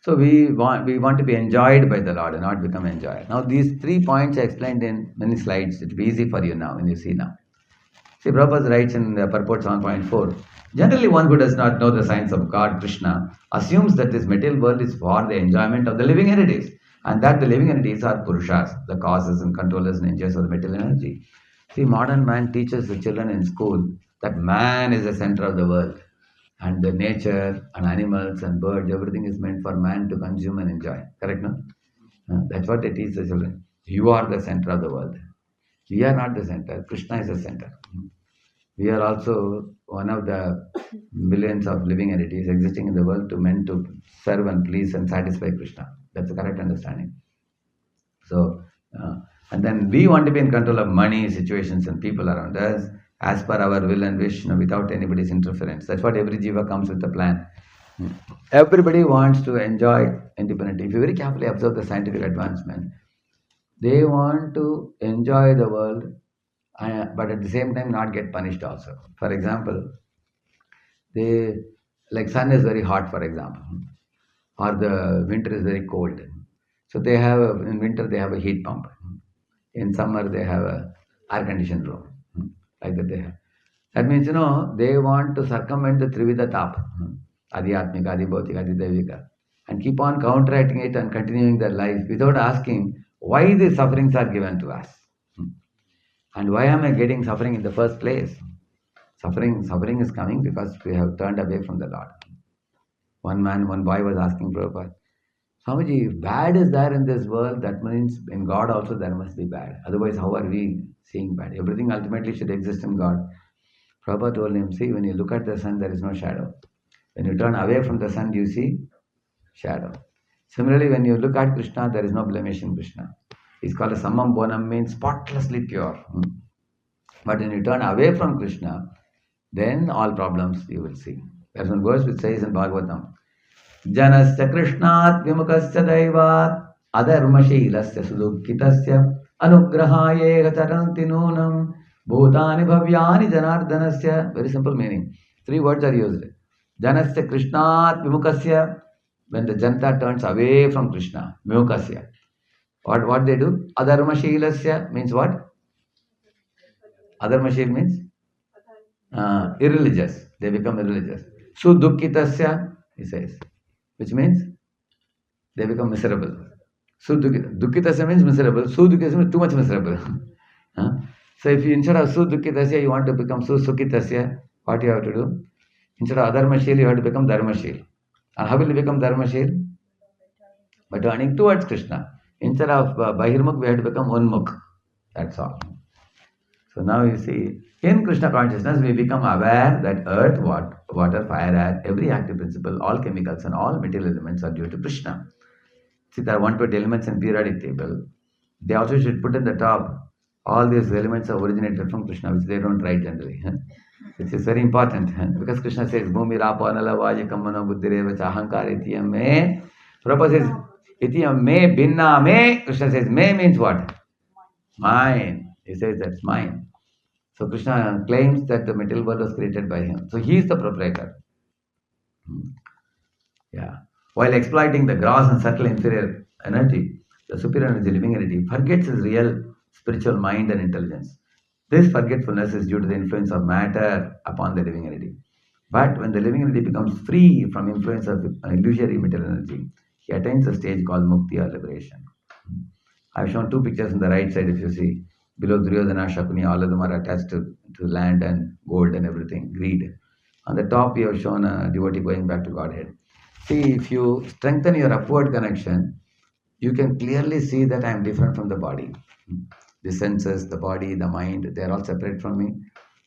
So we want to be enjoyed by the Lord and not become enjoyed. Now these 3 points I explained in many slides. It will be easy for you now when you see now. See, Prabhupada writes in the purport 7.4, generally one who does not know the science of God, Krishna, assumes that this material world is for the enjoyment of the living entities and that the living entities are Purushas, the causes and controllers and enjoyers of the material energy. See, modern man teaches the children in school that man is the center of the world. And the nature and animals and birds, everything is meant for man to consume and enjoy. Correct, no? That's what they teach the children. You are the center of the world. We are not the center. Krishna is the center. We are also one of the millions of living entities existing in the world meant to serve and please and satisfy Krishna. That's the correct understanding. So, and then we want to be in control of money, situations and people around us, as per our will and wish, without anybody's interference. That's what every jiva comes with a plan. Everybody wants to enjoy independently. If you very carefully observe the scientific advancement, they want to enjoy the world, but at the same time not get punished also. For example, they like sun is very hot, for example, or the winter is very cold. So they have in winter they have a heat pump. In summer they have a air conditioned room, like that they have. That means they want to circumvent the Trivida Tap, Adhyatmika, Adhibhautika, Adhidevika, and keep on counteracting it and continuing their life without asking why these sufferings are given to us, and why am I getting suffering in the first place. Suffering is coming because we have turned away from the Lord. One boy was asking Prabhupada, Swamiji, if bad is there in this world, that means in God also there must be bad. Otherwise, how are we seeing bad? Everything ultimately should exist in God. Prabhupada told him, see, when you look at the sun, there is no shadow. When you turn away from the sun, you see shadow. Similarly, when you look at Krishna, there is no blemish in Krishna. He's called a Sammam Bonam, means spotlessly pure. But when you turn away from Krishna, then all problems you will see. There's one verse which says in Bhagavatam, Janasya Krishnat Vimukasya Daivat Adharmashilasya Sudukkitasya Anugrahaye Charanti Nunam Bhutani Bhavyani Janardanasya. Very simple meaning. 3 words are used. Janasya Krishnat Vimukasya, when the Janta turns away from Krishna, Vimukasya. What they do? Adharmashilasya means what? Adharmashil means irreligious. They become irreligious. Sudukkitasya, he says, which means they become miserable. Dukkitasya means miserable. Sudukkitasya means too much miserable. So if you instead of Sudukkitasya, you want to become Susukitasya, what you have to do? Instead of Adharmashil, you have to become Dharmashil. And how will you become Dharmashil? By turning towards Krishna. Instead of Bahirmukh, we have to become Unmukh. That's all. So now you see, in Krishna consciousness, we become aware that earth, water, fire, air, every active principle, all chemicals and all material elements are due to Krishna. See, there are 120 elements in periodic table. They also should put in the top, all these elements are originated from Krishna, which they don't write generally. Which is very important. Because Krishna says, Bhumi Rapa Anala Vaja Kamana Buddhireva Chahankar Itiyam Me. Prabhupada says, Itiyam Me Binna Me. Krishna says, Me means what? Mine. He says that's mine. So Krishna claims that the material world was created by him. So he is the proprietor. Yeah. While exploiting the gross and subtle inferior energy, the superior energy, living energy, forgets his real spiritual mind and intelligence. This forgetfulness is due to the influence of matter upon the living energy. But when the living energy becomes free from influence of illusory material energy, he attains a stage called mukti or liberation. I've shown 2 pictures on the right side, if you see. Below Duryodhana, Shakuni, all of them are attached to land and gold and everything, greed. On the top, we have shown a devotee going back to Godhead. See, if you strengthen your upward connection, you can clearly see that I am different from the body. The senses, the body, the mind, they are all separate from me.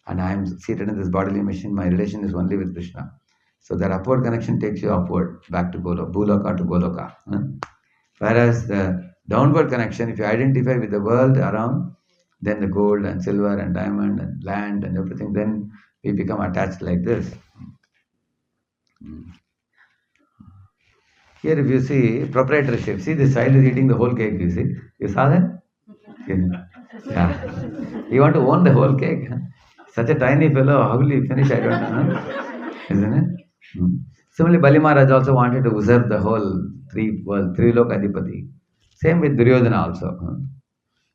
And I am seated in this bodily machine. My relation is only with Krishna. So that upward connection takes you upward, back to Bhuloka to Goloka. Whereas the downward connection, if you identify with the world around, then the gold and silver and diamond and land and everything, then we become attached like this. Here if you see proprietorship, see this child is eating the whole cake, you see. You saw that? Yeah. You want to own the whole cake. Such a tiny fellow, how will he finish? I don't know. Isn't it? Similarly, Bali Maharaj also wanted to usurp the whole three Lokadipati. Same with Duryodhana also.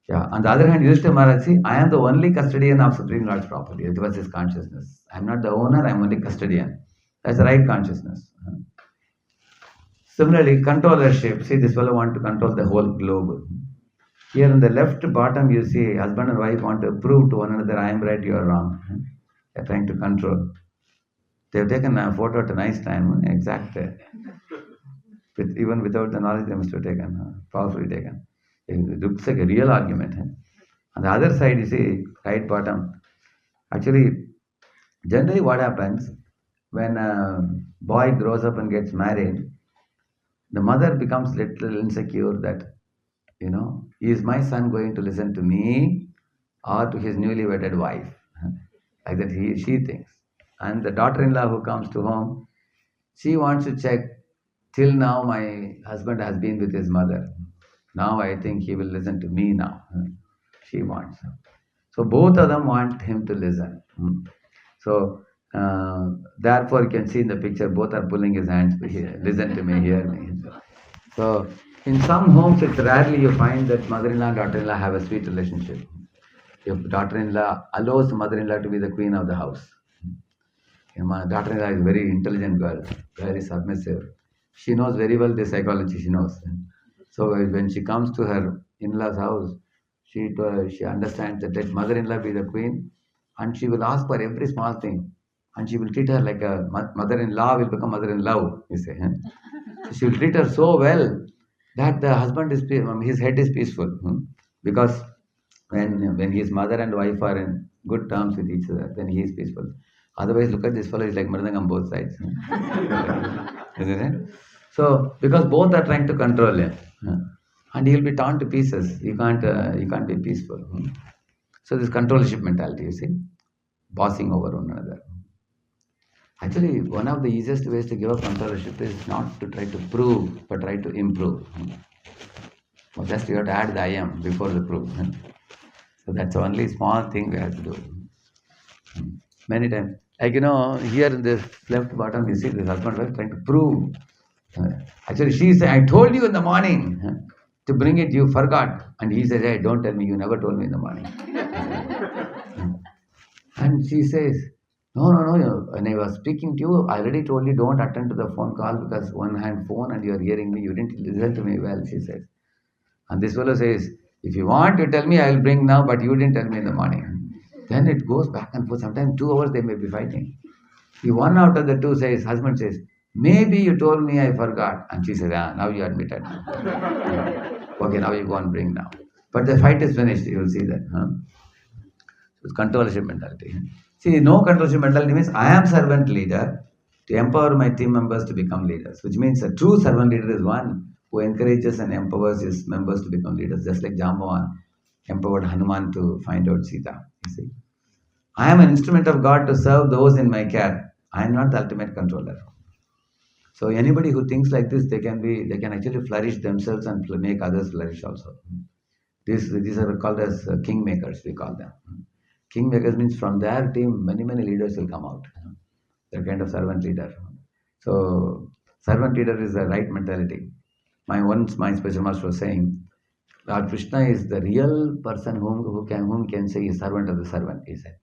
Yeah. On the other hand, Yudhishthira Maharaj, see, I am the only custodian of Supreme Lord's property. It was his consciousness. I am not the owner, I am only custodian. That's the right consciousness. Similarly, controllership. See, this fellow want to control the whole globe. Here in the left bottom, you see husband and wife want to prove to one another, I am right, you are wrong. They are trying to control. They have taken a photo at a nice time, exact. Even without the knowledge, they must have taken, powerfully taken. It looks like a real argument. On the other side, you see, right bottom. Actually, generally what happens when a boy grows up and gets married, the mother becomes little insecure that, is my son going to listen to me or to his newly wedded wife? Like that she thinks. And the daughter-in-law who comes to home, She wants to check. Till now, my husband has been with his mother. Now I think he will listen to me now. She wants. So both of them want him to listen. So therefore, you can see in the picture, both are pulling his hands. Listen to me, hear me. So in some homes, it's rarely you find that mother-in-law and daughter-in-law have a sweet relationship. If daughter-in-law allows mother-in-law to be the queen of the house. My daughter-in-law is a very intelligent girl, very submissive. She knows very well the psychology. She knows. So when she comes to her in-laws' house, she understands that let mother-in-law be the queen, and she will ask for every small thing, and she will treat her like a mother-in-law will become mother-in-law. You say, so she will treat her so well that the husband is his head is peaceful, because when his mother and wife are in good terms with each other, then he is peaceful. Otherwise, look at this fellow, is like Mridangam both sides. Isn't it? So, because both are trying to control him, and he'll be torn to pieces. You can't be peaceful. So, this controllership mentality, you see, bossing over one another. Actually, one of the easiest ways to give up controllership is not to try to prove, but try to improve. So just you have to add the I am before the proof. So that's the only small thing we have to do. Many times. Like, here in this left bottom, you see this husband wife trying to prove. Actually, she said, I told you in the morning to bring it, you forgot. And he says, hey, don't tell me, you never told me in the morning. And she says, no. When I was speaking to you, I already told you don't attend to the phone call because one hand phone and you are hearing me. You didn't listen to me well, she says. And this fellow says, if you want to tell me, I will bring now, but you didn't tell me in the morning. Then it goes back and forth. Sometimes 2 hours they may be fighting. The one out of the two says, husband says, maybe you told me, I forgot. And she says, now you admitted. Okay, now you go and bring now. But the fight is finished, you will see that. It's controllership mentality. See, no controllership mentality means I am servant leader to empower my team members to become leaders, which means a true servant leader is one who encourages and empowers his members to become leaders, just like Jambavan empowered Hanuman to find out Sita. You see, I am an instrument of God to serve those in my care. I am not the ultimate controller. So anybody who thinks like this, they can actually flourish themselves and make others flourish also. These are called as kingmakers, we call them. Kingmakers means from their team, many leaders will come out. They're kind of servant leader. So servant leader is the right mentality. My special master was saying, Lord Krishna is the real person whom can say is servant of the servant, he said.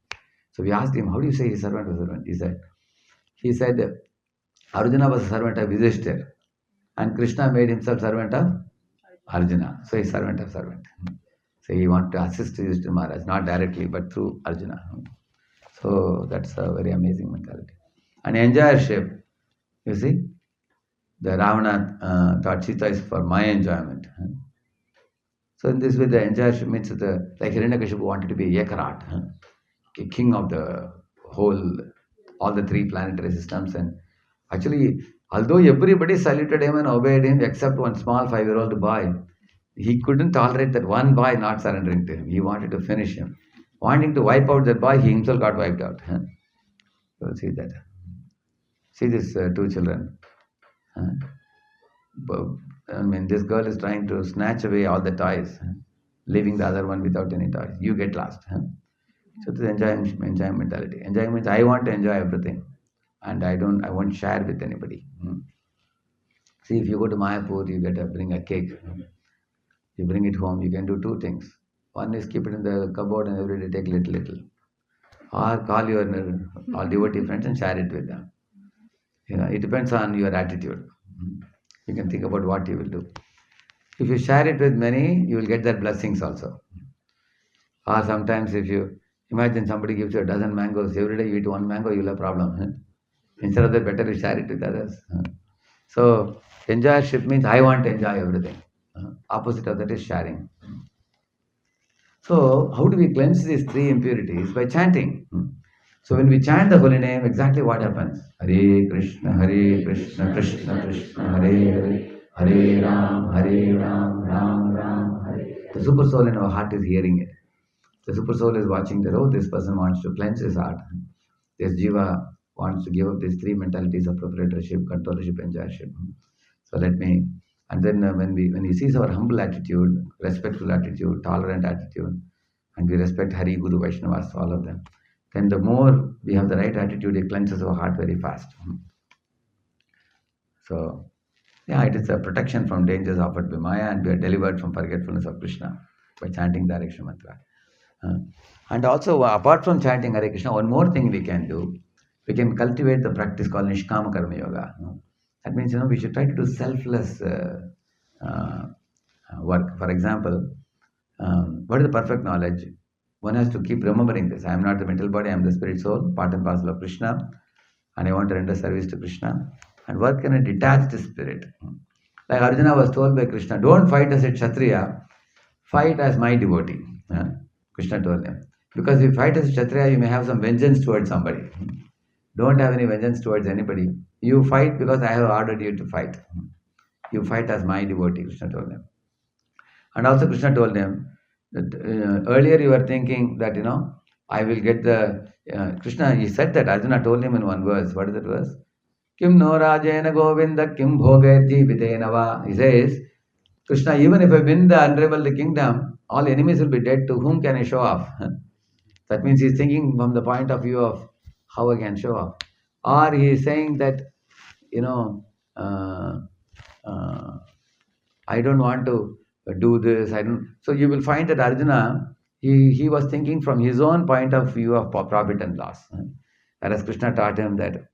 So we asked him, how do you say he's servant of the servant? He said, Arjuna was a servant of Yudhishthira, and Krishna made himself servant of Arjuna. So he's servant of servant. So he wanted to assist Yudhishthira Maharaj, not directly, but through Arjuna. So that's a very amazing mentality. And enjoyership, you see, the Ravana thought Sita is for my enjoyment. So in this way, the enjoyership means like Hiranyakashipu wanted to be Yekarat, king of the all the 3 planetary systems. And actually, although everybody saluted him and obeyed him except one small 5-year-old boy, he couldn't tolerate that one boy not surrendering to him. He wanted to finish him. Wanting to wipe out that boy, he himself got wiped out. You'll see that. See these 2 children. I mean, this girl is trying to snatch away all the toys, leaving the other one without any toys. You get lost. So this is enjoyment mentality. Enjoyment means I want to enjoy everything, and I won't share with anybody. See, if you go to Mayapur, you bring a cake. You bring it home, you can do 2 things. One is keep it in the cupboard and every day take little. Or call your all devotee friends and share it with them. It depends on your attitude. You can think about what you will do. If you share it with many, you will get their blessings also. Or sometimes if you imagine somebody gives you a dozen mangoes, every day you eat 1 mango, you'll have a problem. Instead of that, better you share it with others. So, enjoyership means I want to enjoy everything. Opposite of that is sharing. So, how do we cleanse these 3 impurities? By chanting. So, when we chant the holy name, exactly what happens? Hare Krishna, Krishna Krishna, Hare Hare Ram, Ram Ram, Hare. The super soul in our heart is hearing it. The super soul is watching that, this person wants to cleanse his heart. This jiva wants to give up these three mentalities of proprietorship, controllership, enjoyership. So let me, and then when he sees our humble attitude, respectful attitude, tolerant attitude, and we respect Hari, Guru, Vaishnavas, all of them, then the more we have the right attitude, it cleanses our heart very fast. So, yeah, it is a protection from dangers offered by Maya, and we are delivered from forgetfulness of Krishna by chanting the Hare Krishna mantra. And also, apart from chanting Hare Krishna, one more thing we can do, we can cultivate the practice called Nishkama Karma Yoga. That means, we should try to do selfless work. For example, what is the perfect knowledge? One has to keep remembering this. I am not the mental body, I am the spirit soul, part and parcel of Krishna, and I want to render service to Krishna and work in a detached spirit. Like Arjuna was told by Krishna, don't fight as a Kshatriya, fight as my devotee. Krishna told him. Because if you fight as a Kshatriya, you may have some vengeance towards somebody. Don't have any vengeance towards anybody. You fight because I have ordered you to fight. You fight as my devotee, Krishna told him. And also Krishna told him that earlier you were thinking that, I will get the... Krishna, he said that, Arjuna told him in one verse. What is that verse? Kim no rajena govinda kim bhogayati vitenava. He says, Krishna, even if I win the unraveled kingdom, all enemies will be dead. To whom can I show off? That means he's thinking from the point of view of how I can show off. Or he is saying that, I don't want to do this. So you will find that Arjuna, he was thinking from his own point of view of profit and loss. Whereas Krishna taught him that,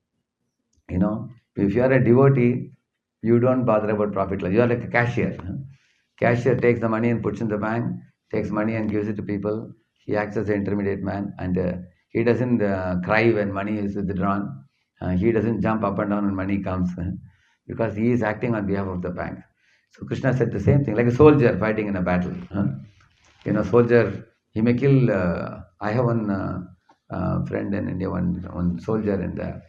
if you are a devotee, you don't bother about profit loss. You are like a cashier. Cashier takes the money and puts in the bank, takes money and gives it to people. He acts as an intermediate man, and he doesn't cry when money is withdrawn. He doesn't jump up and down when money comes because he is acting on behalf of the bank. So Krishna said the same thing, like a soldier fighting in a battle. Soldier, he may kill... I have one friend in India, one soldier, and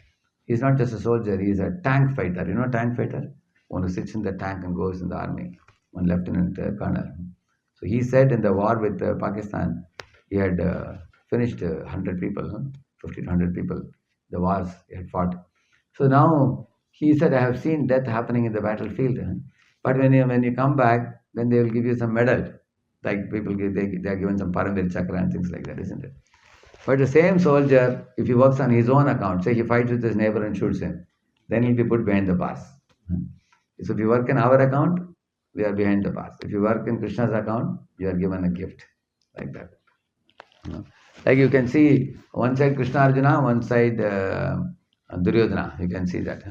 he's not just a soldier, he's a tank fighter. Tank fighter? One who sits in the tank and goes in the army, one lieutenant colonel. So he said in the war with Pakistan, he had finished 100 people, 50 to 100 people, the wars he had fought. So now he said, I have seen death happening in the battlefield. But when you come back, then they will give you some medal. Like people they are given some Paramvir Chakra and things like that, isn't it? But the same soldier, if he works on his own account, say he fights with his neighbor and shoots him, then he'll be put behind the bars. So if you work in our account, we are behind the bars. If you work in Krishna's account, you are given a gift. Like that. Like you can see one side Krishna Arjuna, one side Duryodhana. You can see that.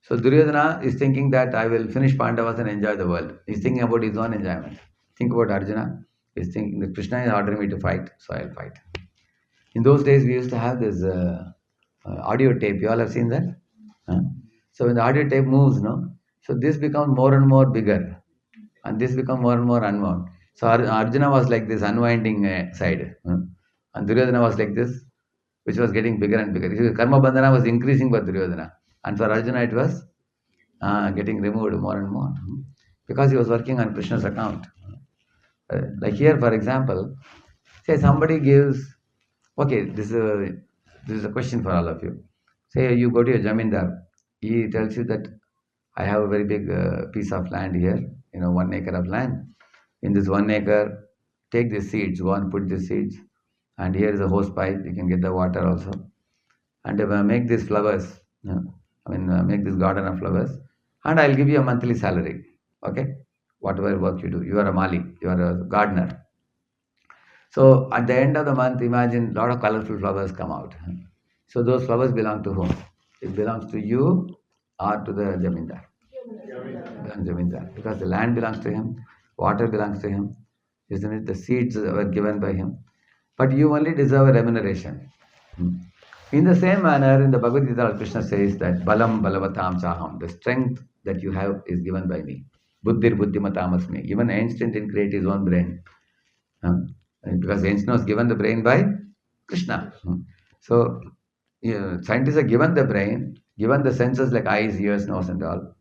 So Duryodhana is thinking that I will finish Pandavas and enjoy the world. He's thinking about his own enjoyment. Think about Arjuna. He's thinking that Krishna is ordering me to fight, so I'll fight. In those days, we used to have this audio tape. You all have seen that? So when the audio tape moves, so this becomes more and more bigger. And this becomes more and more unwound. So Arjuna was like this unwinding side. And Duryodhana was like this, which was getting bigger and bigger. Karma Bandhana was increasing for Duryodhana. And for Arjuna, it was getting removed more and more. Because he was working on Krishna's account. Like here, for example, say somebody gives... Okay, this is a question for all of you. Say you go to a Jamindar. He tells you that I have a very big piece of land here, 1 acre of land. In this 1 acre, take the seeds, go and put the seeds. And here is a hose pipe, you can get the water also. And make these flowers, make this garden of flowers. And I'll give you a monthly salary, okay? Whatever work you do. You are a Mali, you are a gardener. So at the end of the month, imagine a lot of colorful flowers come out. So those flowers belong to whom? It belongs to you or to the Jamindar? Jamindar. Because the land belongs to him, water belongs to him, isn't it? The seeds were given by him. But you only deserve a remuneration. In the same manner, in the Bhagavad Gita, Krishna says that Balam Balavatam Chaham, the strength that you have is given by me. Buddhir Buddhimatam Asmi. Even Einstein didn't create his own brain. Because Einstein was given the brain by Krishna. So scientists are given the brain, given the senses like eyes, ears, nose and all.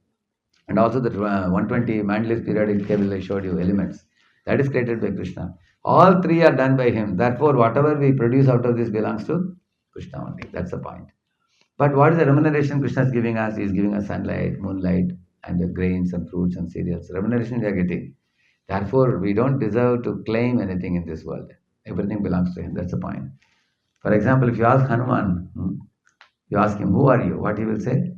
And also the 120 Mandela's periodic table I showed you, elements. That is created by Krishna. All three are done by him. Therefore, whatever we produce out of this belongs to Krishna only. That's the point. But what is the remuneration Krishna is giving us? He is giving us sunlight, moonlight, and the grains and fruits and cereals. Remuneration we are getting. Therefore, we don't deserve to claim anything in this world. Everything belongs to him. That's the point. For example, if you ask Hanuman, you ask him, who are you? What he will say?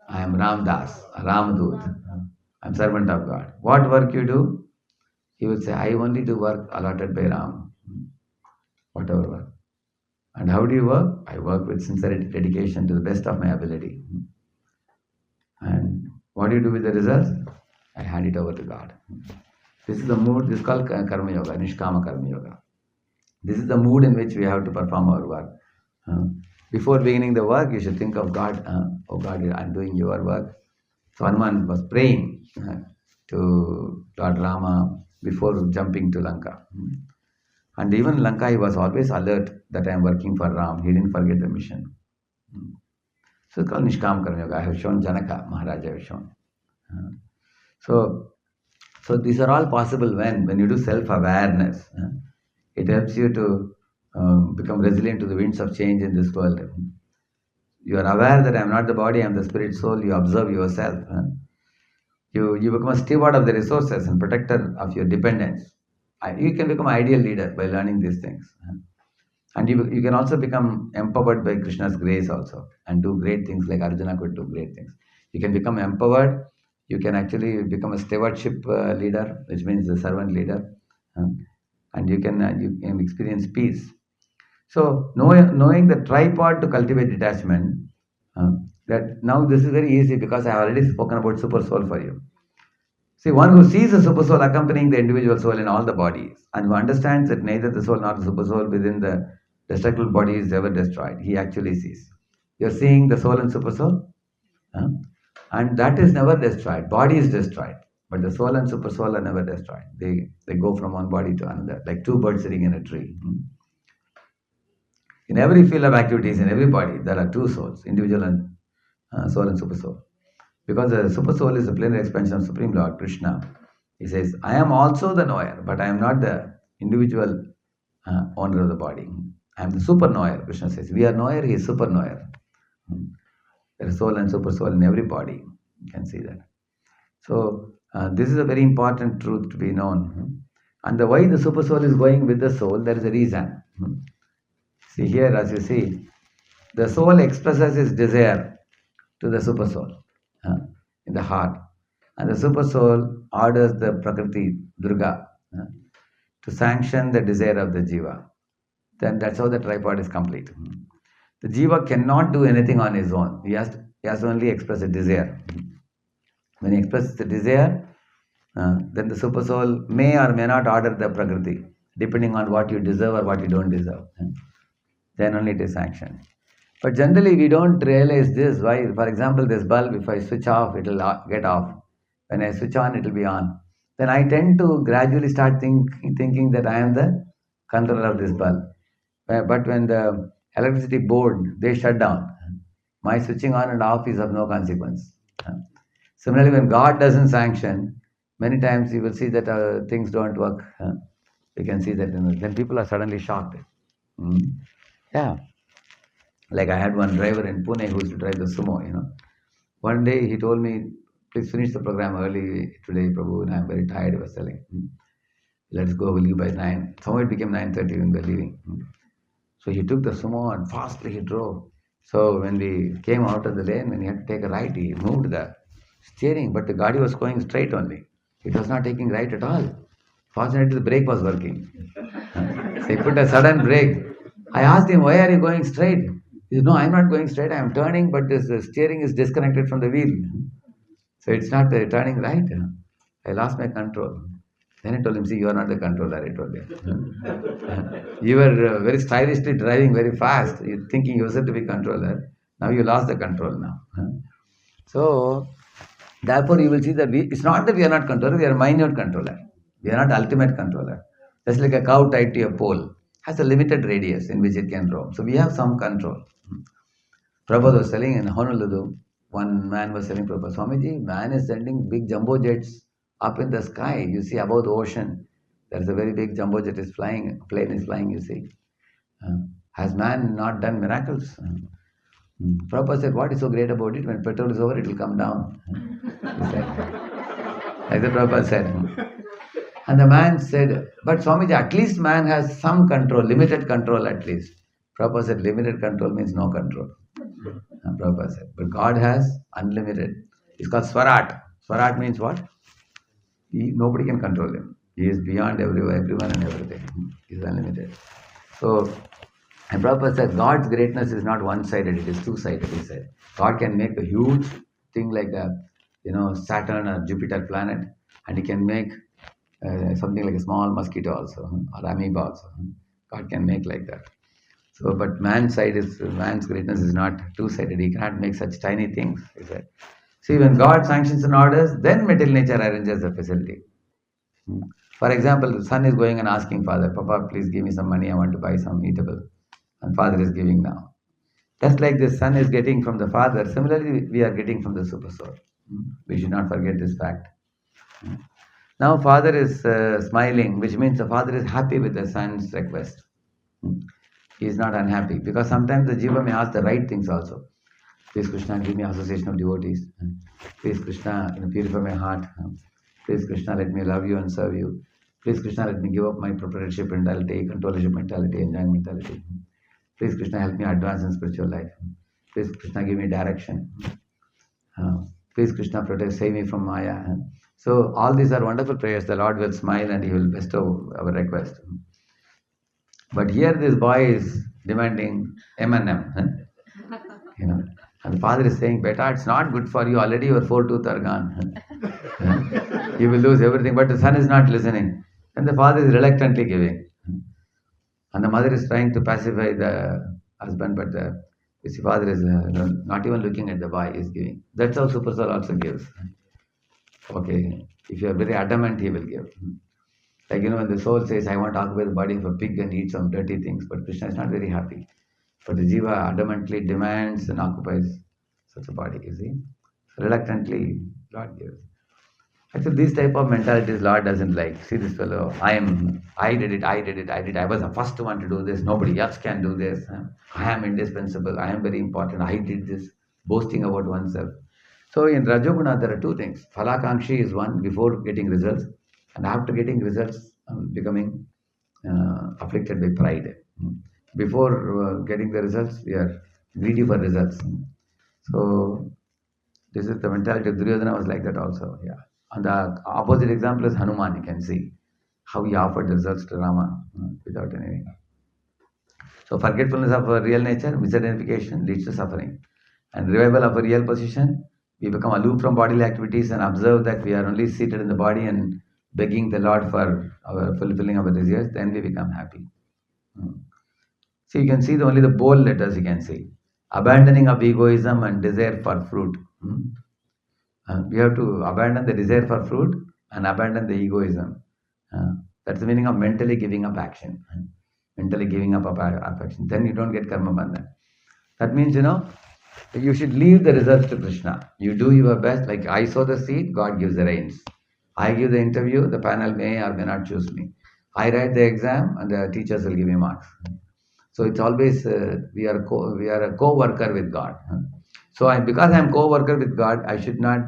I am Ramdas, Ramadut. I am servant of God. What work you do? He will say, I only do work allotted by Ram. Whatever work. And how do you work? I work with sincerity, dedication to the best of my ability. And what do you do with the results? I hand it over to God. This is the mood, this is called Karma Yoga, Nishkama Karma Yoga. This is the mood in which we have to perform our work. Before beginning the work, you should think of God. Oh God, I'm doing your work. So Hanuman was praying to Lord Rama before jumping to Lanka. And even Lanka, he was always alert that I am working for Ram. He didn't forget the mission. So it's called Nishkam Karma Yoga. I have shown Janaka, Maharaja have shown. So these are all possible when you do self-awareness. It helps you to become resilient to the winds of change in this world. You are aware that I am not the body, I am the spirit soul. You observe yourself. You become a steward of the resources and protector of your dependents. You can become an ideal leader by learning these things. And you can also become empowered by Krishna's grace also and do great things like Arjuna could do great things. You can become empowered. You can actually become a stewardship leader, which means a servant leader. And you can experience peace. So knowing the tripod to cultivate detachment, that now this is very easy because I have already spoken about super soul for you. See, one who sees the super soul accompanying the individual soul in all the bodies and who understands that neither the soul nor the super soul within the destructible body is ever destroyed, he actually sees. You're seeing the soul and super soul, and that is never destroyed. Body is destroyed, but the soul and super soul are never destroyed. They go from one body to another, like two birds sitting in a tree. In every field of activities, in every body, there are two souls, individual and soul and super soul. Because the super soul is the plenary expansion of Supreme Lord Krishna. He says, I am also the knower, but I am not the individual owner of the body. I am the super knower, Krishna says. We are knower, he is super knower. There is soul and super soul in every body. You can see that. So, this is a very important truth to be known. And why the super soul is going with the soul, there is a reason. See here, as you see, the soul expresses its desire to the super soul in the heart. And the super soul orders the Prakriti, Durga, to sanction the desire of the Jiva. Then that's how the tripod is complete. The Jiva cannot do anything on his own. He has to only express a desire. When he expresses the desire, then the super soul may or may not order the Prakriti, depending on what you deserve or what you don't deserve. Then only it is sanctioned. But generally, we don't realize this. Why? For example, this bulb, if I switch off, it will get off. When I switch on, it will be on. Then I tend to gradually start thinking that I am the controller of this bulb. But when the electricity board, they shut down, my switching on and off is of no consequence. Similarly, when God doesn't sanction, many times you will see that things don't work. You can see that then people are suddenly shocked. Yeah. Like I had one driver in Pune who used to drive the sumo, One day he told me, please finish the program early today, Prabhu, and I'm very tired, he was telling. Let's go, we'll leave by 9. Somehow it became 9:30 when we were leaving. So he took the sumo and fastly he drove. So when we came out of the lane, when he had to take a right, he moved the steering, but the Gadi was going straight only. It was not taking right at all. Fortunately, the brake was working. So he put a sudden brake. I asked him, why are you going straight? He said, no, I'm not going straight. I'm turning, but this steering is disconnected from the wheel. So it's not turning right. I lost my control. Then I told him, see, you are not the controller, I told him. You were very stylishly driving very fast, you thinking yourself to be controller. Now you lost the control now. So, therefore you will see that it's not that we are not controller, we are minute controller. We are not ultimate controller. Just like a cow tied to a pole has a limited radius in which it can roam. So we have some control. Prabhupada was telling in Honolulu, one man was telling Prabhupada, Swamiji, man is sending big jumbo jets up in the sky. You see above the ocean, there is a very big jumbo jet is flying, plane is flying, you see. Has man not done miracles? Prabhupada said, what is so great about it? When petrol is over, it will come down. He said. Like the Prabhupada said. And the man said, but Swamiji, at least man has some control, limited control at least. Prabhupada said, limited control means no control. And Prabhupada said, but God has unlimited. It's called Swarat. Swarat means what? Nobody can control him. He is beyond everyone and everything. He is unlimited. So, and Prabhupada said, God's greatness is not one-sided, it is two-sided, he said. God can make a huge thing like a, Saturn or Jupiter planet, and he can make something like a small mosquito also, or amoeba also. God can make like that. So, but man's greatness is not two-sided. He cannot make such tiny things, he said. See, when God sanctions and orders, then material nature arranges the facility. For example, the son is going and asking father, Papa, please give me some money, I want to buy some eatable. And father is giving now. Just like the son is getting from the father, similarly we are getting from the super soul. We should not forget this fact. Now father is smiling, which means the father is happy with the son's request. He is not unhappy, because sometimes the jiva may ask the right things also. Please Krishna, give me association of devotees. Please Krishna, purify my heart. Please Krishna, let me love you and serve you. Please Krishna, let me give up my proprietorship mentality, controllership mentality, enjoying mentality. Please Krishna, help me advance in spiritual life. Please Krishna, give me direction. Please Krishna, protect, save me from Maya. So all these are wonderful prayers. The Lord will smile and He will bestow our request. But here this boy is demanding M&M. And the father is saying, Beta, it's not good for you. Already your 4 teeth are gone. You will lose everything. But the son is not listening. And the father is reluctantly giving. And the mother is trying to pacify the husband, but the father is not even looking at the boy, is giving. That's how Super Soul also gives. Okay, if you are very adamant, he will give. Like, when the soul says, I want to occupy the body of a pig and eat some dirty things, but Krishna is not very happy. But the jiva adamantly demands and occupies such a body, you see. Reluctantly, Lord gives. Actually, this type of mentalities Lord doesn't like. See this fellow, I did it. I was the first one to do this. Nobody else can do this. I am indispensable. I am very important. I did this. Boasting about oneself. So in Rajoguna, there are two things. Phalakankshi is one, before getting results. And after getting results, becoming afflicted by pride. Before getting the results, we are greedy for results. So this is the mentality of Duryodhana was like that also. Yeah. And the opposite example is Hanuman. You can see how he offered the results to Rama without any. So forgetfulness of our real nature, misidentification leads to suffering. And revival of a real position, we become aloof from bodily activities and observe that we are only seated in the body and begging the Lord for our fulfilling our desires, then we become happy. So you can see only the bold letters you can see. Abandoning of egoism and desire for fruit. We have to abandon the desire for fruit and abandon the egoism. That's the meaning of mentally giving up action. Mentally giving up action. Then you don't get karma bandhan. That means, you should leave the results to Krishna. You do your best. Like I sow the seed, God gives the rains. I give the interview, the panel may or may not choose me. I write the exam and the teachers will give me marks. So it's always, we are a co-worker with God. So because I am co-worker with God, I should not,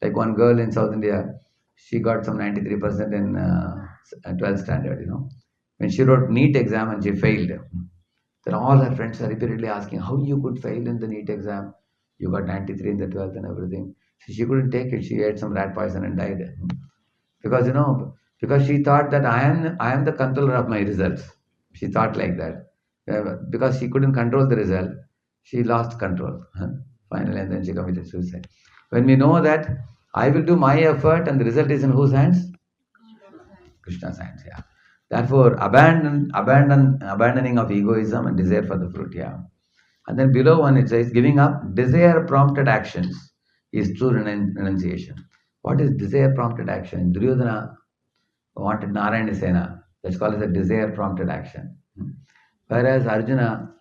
like one girl in South India, she got some 93% in 12th standard, When she wrote NEET exam and she failed, then all her friends are repeatedly asking, how you could fail in the NEET exam? You got 93 in the 12th and everything. So she couldn't take it. She ate some rat poison and died. Because, because she thought that I am the controller of my results. She thought like that. Because she couldn't control the result, she lost control finally, and then she committed suicide. When we know that I will do my effort and the result is in whose hands? Krishna's hands, yeah. Therefore, abandoning of egoism and desire for the fruit, yeah. And then below one it says, giving up desire prompted actions is true renunciation. What is desire prompted action? Duryodhana wanted Narayana Sena. That's called as a desire prompted action. Whereas Arjuna,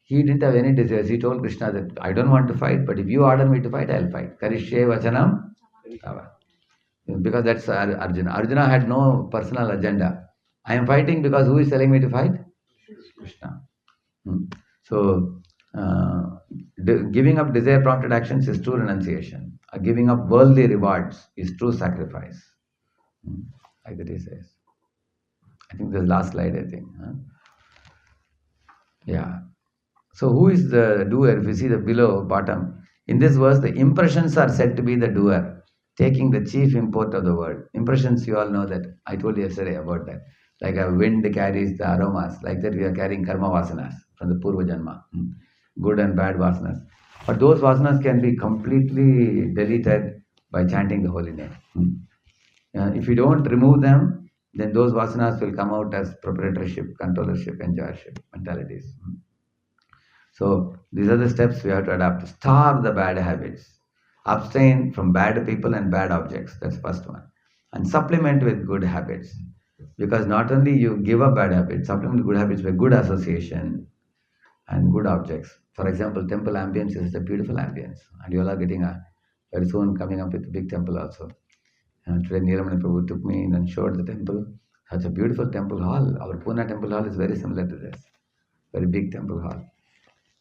he didn't have any desires. He told Krishna that I don't want to fight, but if you order me to fight, I'll fight. Karishye vachanam tava. Because that's Arjuna. Arjuna had no personal agenda. I am fighting because who is telling me to fight? Krishna. So Giving up desire-prompted actions is true renunciation. Giving up worldly rewards is true sacrifice. Like that he says. I think the last slide, I think. Huh? Yeah. So who is the doer? If you see the below bottom, in this verse, the impressions are said to be the doer, taking the chief import of the word. Impressions, you all know that. I told you yesterday about that. Like a wind carries the aromas, like that we are carrying karma vasanas from the Purva Janma, good and bad vasanas. But those vasanas can be completely deleted by chanting the holy name. If you don't remove them, then those vasanas will come out as proprietorship, controllership, enjoyership mentalities. So these are the steps we have to adopt. Starve the bad habits. Abstain from bad people and bad objects. That's the first one. And supplement with good habits. Because not only you give up bad habits, supplement good habits by good association and good objects. For example, temple ambience is a beautiful ambience. And you all are getting very soon coming up with a big temple also. Today Nilamani Prabhu took me in and showed the temple. Such a beautiful temple hall. Our Pune temple hall is very similar to this. Very big temple hall.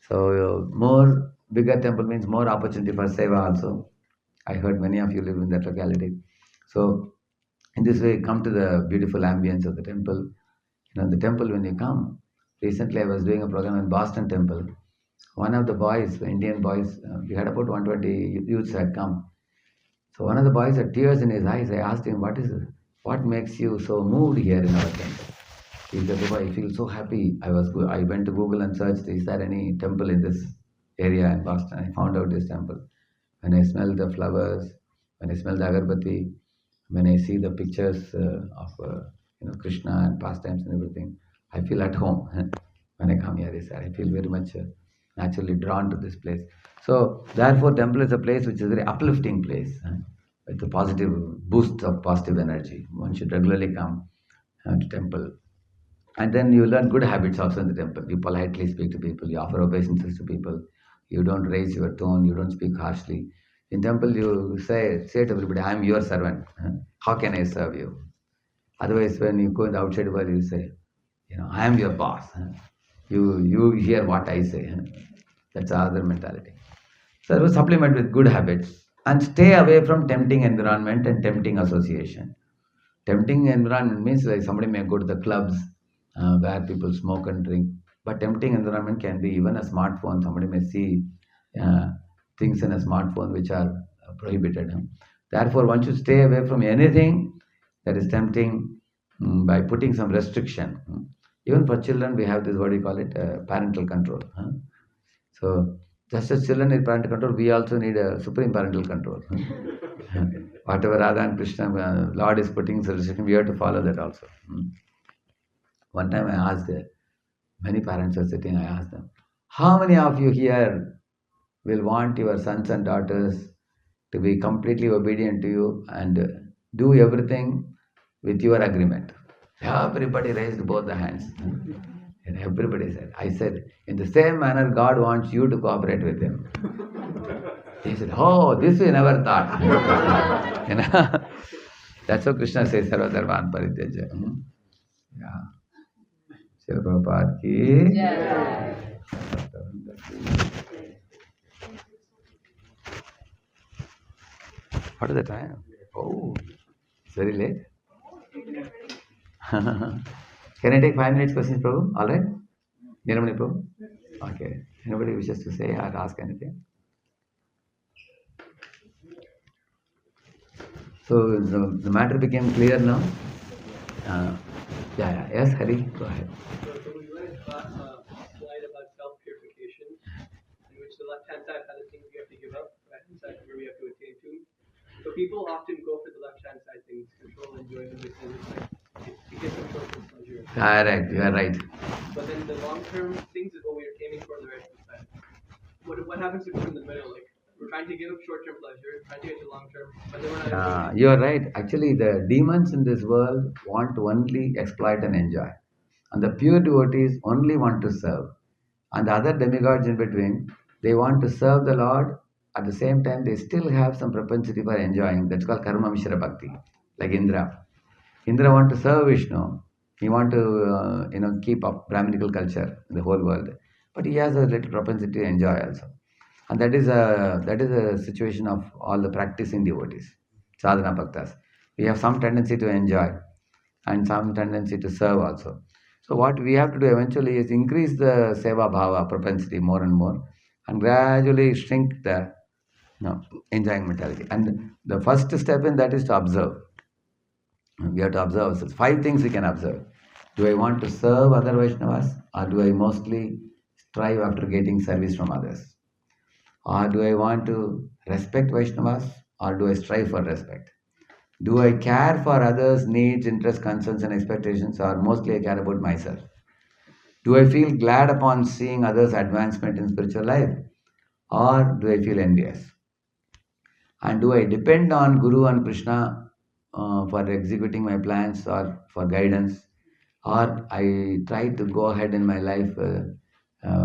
So more bigger temple means more opportunity for seva also. I heard many of you live in that locality. So in this way, come to the beautiful ambience of the temple. The temple when you come. Recently, I was doing a program in Boston Temple. One of the boys, Indian boys, we had about 120 youths had come. So one of the boys had tears in his eyes. I asked him, what makes you so moved here in our temple? He said, I feel so happy. I went to Google and searched, is there any temple in this area in Boston? I found out this temple. When I smell the flowers, when I smell the agarbatti, when I see the pictures of Krishna and pastimes and everything, I feel at home. When I come here, he said, I feel very much naturally drawn to this place. So therefore, temple is a place which is a very uplifting place. With a positive boost of positive energy. One should regularly come to temple. And then you learn good habits also in the temple. You politely speak to people, you offer obeisances to people, you don't raise your tone, you don't speak harshly. In temple, you say to everybody, I am your servant. How can I serve you? Otherwise, when you go in the outside world, you say, I am your boss. You hear what I say. That's the other mentality. So supplement with good habits and stay away from tempting environment and tempting association. Tempting environment means like somebody may go to the clubs where people smoke and drink. But tempting environment can be even a smartphone. Somebody may see things in a smartphone which are prohibited. Therefore, one should stay away from anything that is tempting by putting some restriction. Even for children, we have this, what do you call it, parental control. So, just as children need parental control, we also need a supreme parental control. Whatever Radha and Krishna, Lord is putting restriction, we have to follow that also. One time I asked, many parents are sitting, I asked them, how many of you here will want your sons and daughters to be completely obedient to you and do everything with your agreement? Everybody raised both the hands. And everybody said, I said, in the same manner, God wants you to cooperate with Him. He said, oh, this we never thought. That's what Krishna says, Sarva Dharman Parityaja. Yeah. Srila Prabhupada ki. Yeah. What is the time? Oh, it's very late. Can I take 5 minutes questions, Prabhu? All right? Nilamani Prabhu? Okay. Anybody wishes to say or ask anything? So the matter became clear now? Yes, Hari, go ahead. So we read a slide about self-purification, in which the left-hand side has the things we have to give up, the right-hand side where we have to attain to. So people often go for the left-hand side things, control, enjoyment, because it's like to get some short-term pleasure. Correct, you are right. But then the long-term things is what we are aiming for on the right-hand side. What happens if we're in the middle? Like we're trying to give up short-term pleasure, trying to get to long-term, but then we're not. You are right. Actually, the demons in this world want to only exploit and enjoy. And the pure devotees only want to serve. And the other demigods in between, they want to serve the Lord. At the same time, they still have some propensity for enjoying. That's called karma mishra bhakti, like Indra. Indra want to serve Vishnu. He want to keep up Brahminical culture in the whole world. but he has a little propensity to enjoy also. And that is a situation of all the practicing devotees, sadhana bhaktas. We have some tendency to enjoy and some tendency to serve also. So what we have to do eventually is increase the seva bhava propensity more and more, and gradually shrink the enjoying mentality. And the first step in that is to observe. We have to observe ourselves. Five things we can observe. Do I want to serve other Vaishnavas, or do I mostly strive after getting service from others? Or do I want to respect Vaishnavas, or do I strive for respect? Do I care for others' needs, interests, concerns, and expectations, or mostly I care about myself? Do I feel glad upon seeing others' advancement in spiritual life, or do I feel envious? And do I depend on Guru and Krishna for executing my plans or for guidance, or I try to go ahead in my life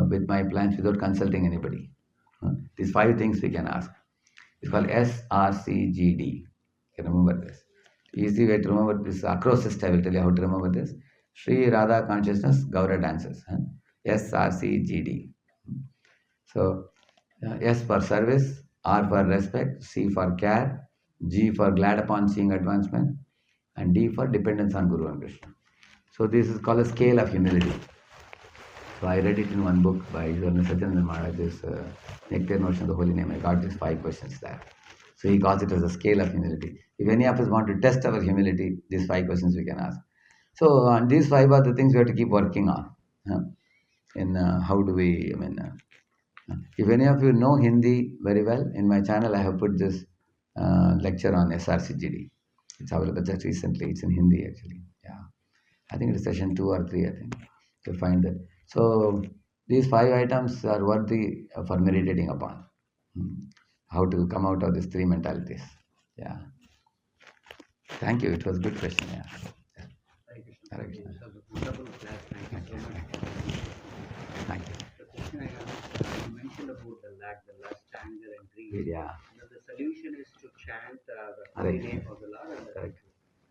with my plans without consulting anybody? These five things we can ask. It's called SRCGD. You can remember this. Easy way to remember this acrosist, I will tell you how to remember this. Sri Radha Consciousness Gaura Dances. SRCGD. So, S for service, R for respect, C for care, G for glad upon seeing advancement, and D for dependence on Guru and Krishna. So, this is called a scale of humility. So, I read it in one book by Satyananda Maharaj, this Nectar Notion of the Holy Name. I got these 5 questions there. So, he calls it as a scale of humility. If any of us want to test our humility, these 5 questions we can ask. So, these 5 are the things we have to keep working on. In how do we, if any of you know Hindi very well, in my channel I have put this lecture on SRCGD. It's available just recently. It's in Hindi actually. Yeah, I think it's session 2 or 3. I think you'll find that. So these 5 items are worthy for meditating upon. How to come out of these 3 mentalities. Yeah. Thank you. It was a good question. Yeah. Hare Krishna. It was a wonderful class. Thank you so much. Thank you. The question I have, you mentioned about the lust, anger, and greed. Yeah. The solution is to chant the Hare holy Krishna. name of the Lord. And Correct.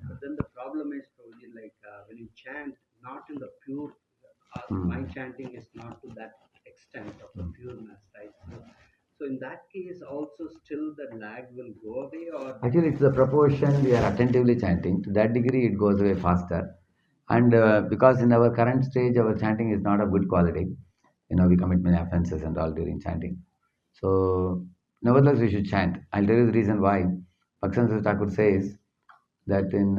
but then the problem is probably like when you chant not in the pure, my chanting is not to that extent of the pureness, right? So in that case, also still the lag will go away, or Actually, it's the proportion we are attentively chanting. To that degree, it goes away faster. And because in our current stage, our chanting is not of good quality, we commit many offenses and all during chanting. So, nevertheless, we should chant. I'll tell you the reason why. Bhaktivinoda Thakur says that in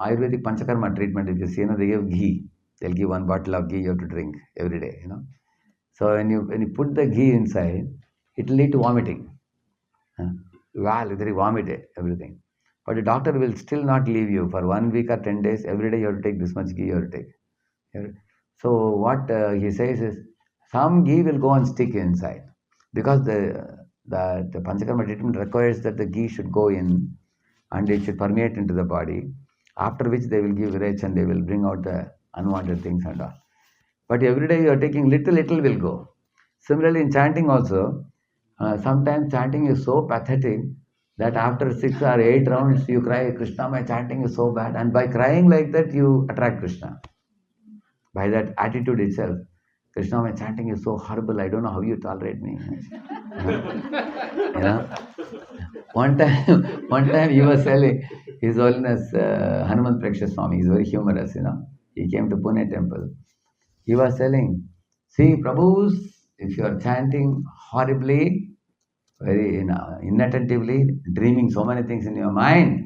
Ayurvedic Panchakarma treatment, if you see, they give ghee. They'll give one bottle of ghee you have to drink every day. So when you put the ghee inside, it will lead to vomiting. Well, literally vomit it, everything. But the doctor will still not leave you for 1 week or 10 days. Every day you have to take this much ghee you have to take. So what he says is, some ghee will go and stick inside because the Panchakarma treatment requires that the ghee should go in and it should permeate into the body. After which they will give rich and they will bring out the unwanted things and all. But every day you are taking little will go. Similarly, in chanting also, sometimes chanting is so pathetic that after 6 or 8 rounds you cry, Krishna, my chanting is so bad. And by crying like that, you attract Krishna. By that attitude itself, Krishna, my chanting is so horrible, I don't know how you tolerate me. One time he was telling His Holiness Hanuman Praksha Swami, he's very humorous, He came to Pune temple. He was telling, see, Prabhus, if you are chanting horribly, very inattentively, dreaming so many things in your mind,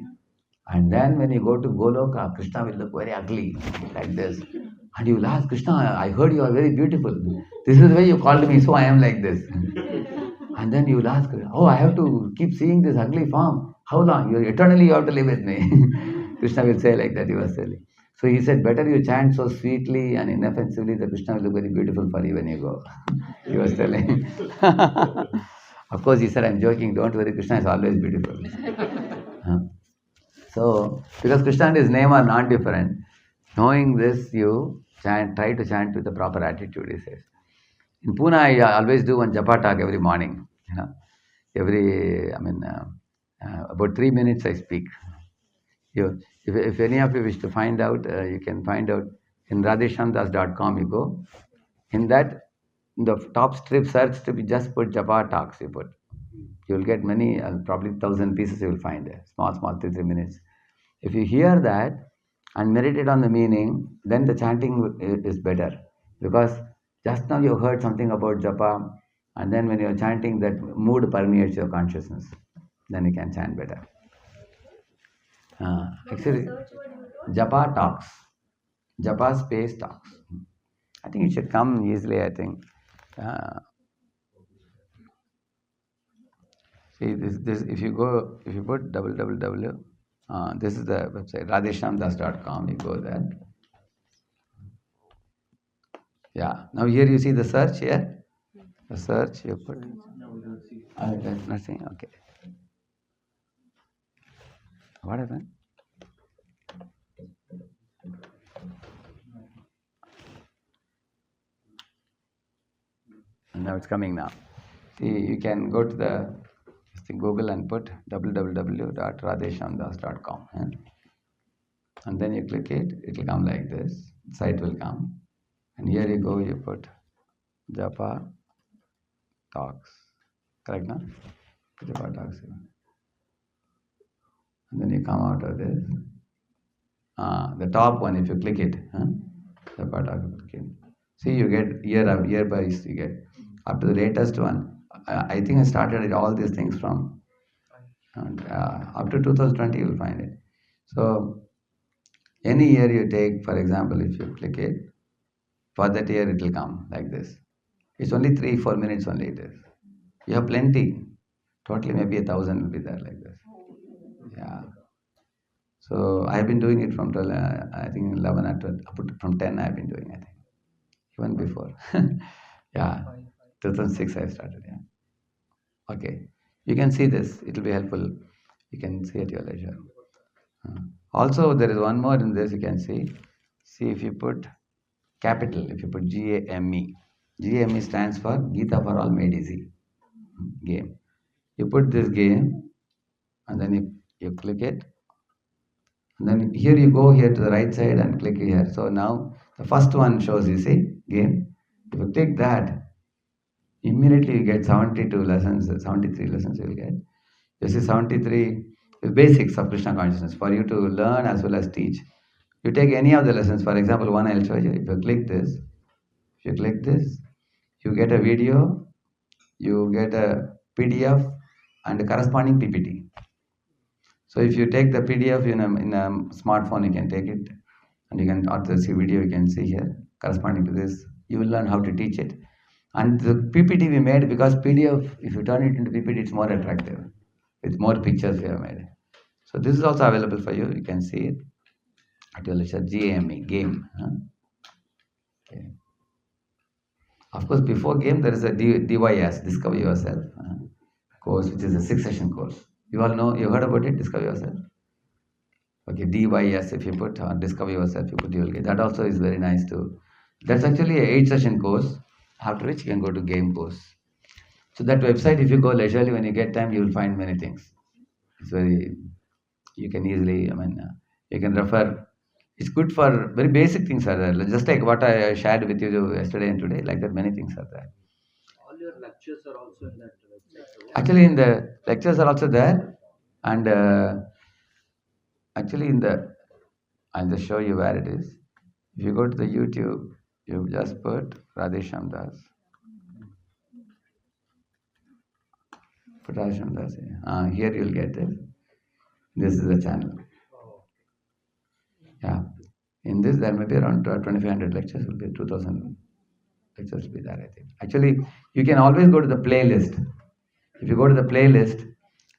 and then when you go to Goloka, Krishna will look very ugly, like this. And you will ask, Krishna, I heard you are very beautiful. This is the way you called me, so I am like this. And then you will ask, oh, I have to keep seeing this ugly form. How long? Eternally you have to live with me. Krishna will say like that, he was telling. So he said, better you chant so sweetly and inoffensively that Krishna will look very beautiful for you when you go. He was telling. Of course, he said, I'm joking. Don't worry, Krishna is always beautiful. So, because Krishna and his name are not different, knowing this, you try to chant with the proper attitude, he says. In Pune, I always do one japa talk every morning. About 3 minutes I speak. If any of you wish to find out, you can find out in Radheshyamdas.com. You go. In that, in the top strip, search strip, you just put Japa talks, you put. You will get many, probably 1,000 pieces you will find there. Small, 3 minutes. If you hear that and meditate on the meaning, then the chanting is better. Because just now you heard something about Japa, and then when you're chanting, that mood permeates your consciousness. Then you can chant better. Actually, Japa talks. Japa space talks. I think it should come easily, I think. See, this if you put www, this is the website, Radheshyamdasdevotionalvideos.com, you go there. Yeah, now here you see the search here. The search you put. Nothing, okay. What happened? And now it's coming now. See, you can go to the Google and put www.radheshyamdas.com. And then you click it, it will come like this. The site will come. And here you go, you put Japa talks. Correct, no? Japa talks. And then you come out of this. The top one, if you click it, Japa talks, see, you get year by you get up to the latest one. I think I started all these things from up to 2020, you will find it. So, any year you take, for example, if you click it, for that year it will come like this. It's only 3-4 minutes only it is. You have plenty. Totally maybe 1,000 will be there like this. Yeah. So I have been doing it from I think 11 or 12, from 10 I have been doing, I think. Even before. Yeah. 2006 I started, yeah. Okay. You can see this. It will be helpful. You can see at your leisure. Also, there is one more in this you can see. See, if you put capital, if you put GAME. GAME stands for Gita for All Made Easy. Game. You put this game and then you click it. And then here you go here to the right side and click here. So now the first one shows, you see, game. If you click that, immediately you get 72 lessons, 73 lessons you will get. You see 73 basics of Krishna consciousness for you to learn as well as teach. You take any of the lessons, for example, one I'll show you. If you click this, you get a video, you get a PDF and a corresponding PPT. So if you take the PDF in a smartphone, you can take it and you can also see video, you can see here, corresponding to this. You will learn how to teach it. And the PPT we made, because PDF, if you turn it into PPT, it's more attractive. With more pictures we have made. So this is also available for you. You can see it at your leisure. GAME, game. Okay. Of course, before game, there is a DYS, Discover Yourself course, which is a 6-session course. You all know, you heard about it, Discover Yourself? Okay, DYS, if you put Discover Yourself, you will get. That also is very nice too. That's actually a 8-session course, after which you can go to game course. So that website, if you go leisurely, when you get time, you will find many things. It's very, you can easily, you can refer. It's good for very basic things are there. Just like what I shared with you yesterday and today, like that many things are there. All your lectures are also in that website. Actually, in the lectures are also there, and actually I'll just show you where it is. If you go to the YouTube, you just put Radheshyamdas. Put Radheshyamdas. Here you'll get it. This is the channel. Yeah. In this, there may be around 2,500 lectures, will be 2,000 lectures will be there, I think. Actually, you can always go to the playlist. If you go to the playlist,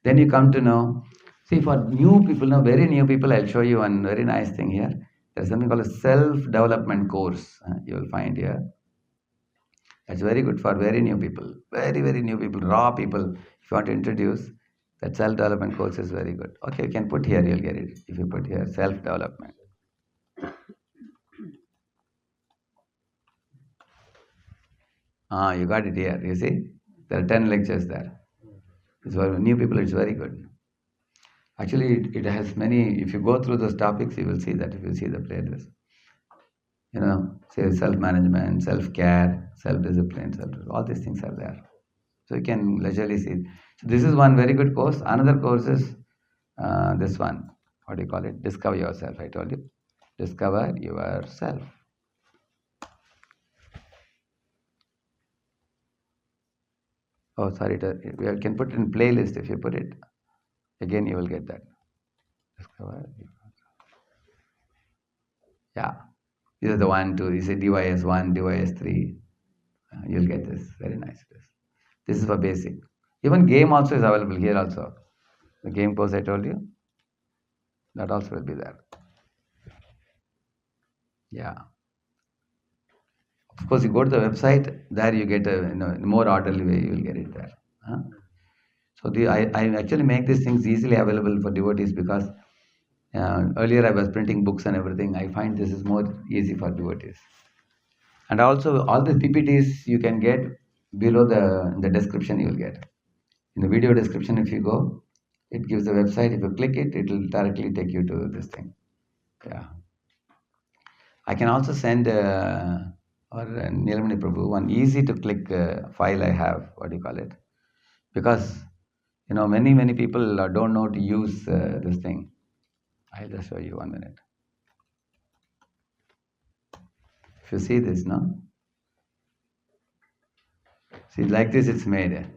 then you come to know. See, for new people, now very new people, I'll show you one very nice thing here. There's something called a self-development course. You will find here. That's very good for very new people. Very, very new people, raw people. If you want to introduce, that self-development course is very good. Okay, you can put here, you'll get it. If you put here, self-development. You got it here. You see? There are 10 lectures there. It's for new people, it's very good. Actually, it has many, if you go through those topics, you will see that, if you see the playlist. self-management, self-care, self-discipline, all these things are there. So you can leisurely see it. So this is one very good course. Another course is this one. What do you call it? Discover yourself. I told you. Discover yourself. Oh, sorry. We can put it in playlist if you put it. Again, you will get that. Discover yourself. Yeah. These are the 1, 2. You say DYS 1, DYS 3. You'll get this. Very nice. This is for basic. Even game also is available here also. The game course I told you. That also will be there. Yeah. Of course, you go to the website, there you get a more orderly way, you will get it there. Huh? So I actually make these things easily available for devotees because earlier I was printing books and everything. I find this is more easy for devotees. And also all the PPTs you can get below the description you will get. In the video description, if you go, it gives the website. If you click it, it will directly take you to this thing. Yeah. I can also send Nilamani Prabhu one easy to click file I have. What do you call it? Because many people don't know to use this thing. I'll just show you 1 minute. If you see this, no? See, like this it's made.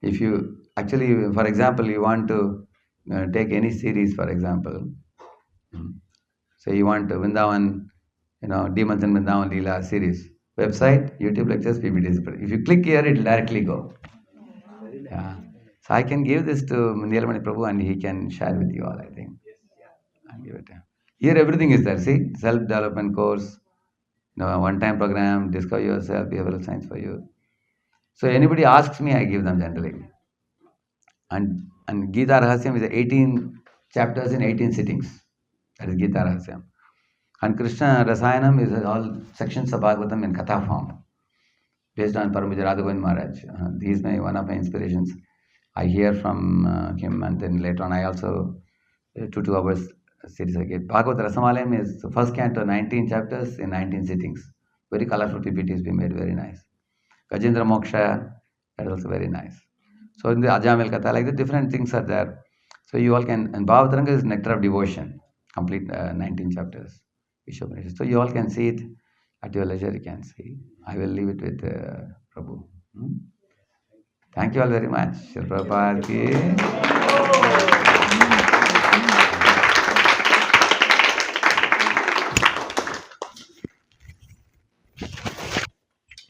If you actually, for example, you want to take any series, for example, say you want Vrindavan, Demons and Vrindavan Leela series, website, YouTube lectures, PPTs. If you click here, it will directly go. Yeah. So I can give this to Nilamani Prabhu and he can share with you all, I think. I'll give it. Here everything is there. See, self-development course, one-time program, discover yourself, behavioral science for you. So anybody asks me, I give them generally. And Gita Rahasyam is 18 chapters in 18 sittings. That is Gita Rahasyam. And Krishna Rasayanam is all sections of Bhagavatam in Katha form, based on Paramahansa Radhagovind Maharaj. He is one of my inspirations. I hear from him, and then later on I also 2 hours series I get. Bhagavad Rasamalayam is the first canto, 19 chapters in 19 sittings. Very colorful PPTs we made, very nice. Gajendra Moksha, that is also very nice. So in the Ajamil Katha, like the different things are there. So you all can, and Bhavataranga is Nectar of Devotion, complete 19 chapters. So you all can see it at your leisure, you can see. I will leave it with Prabhu. Thank you all very much. Shri Prabhupada ki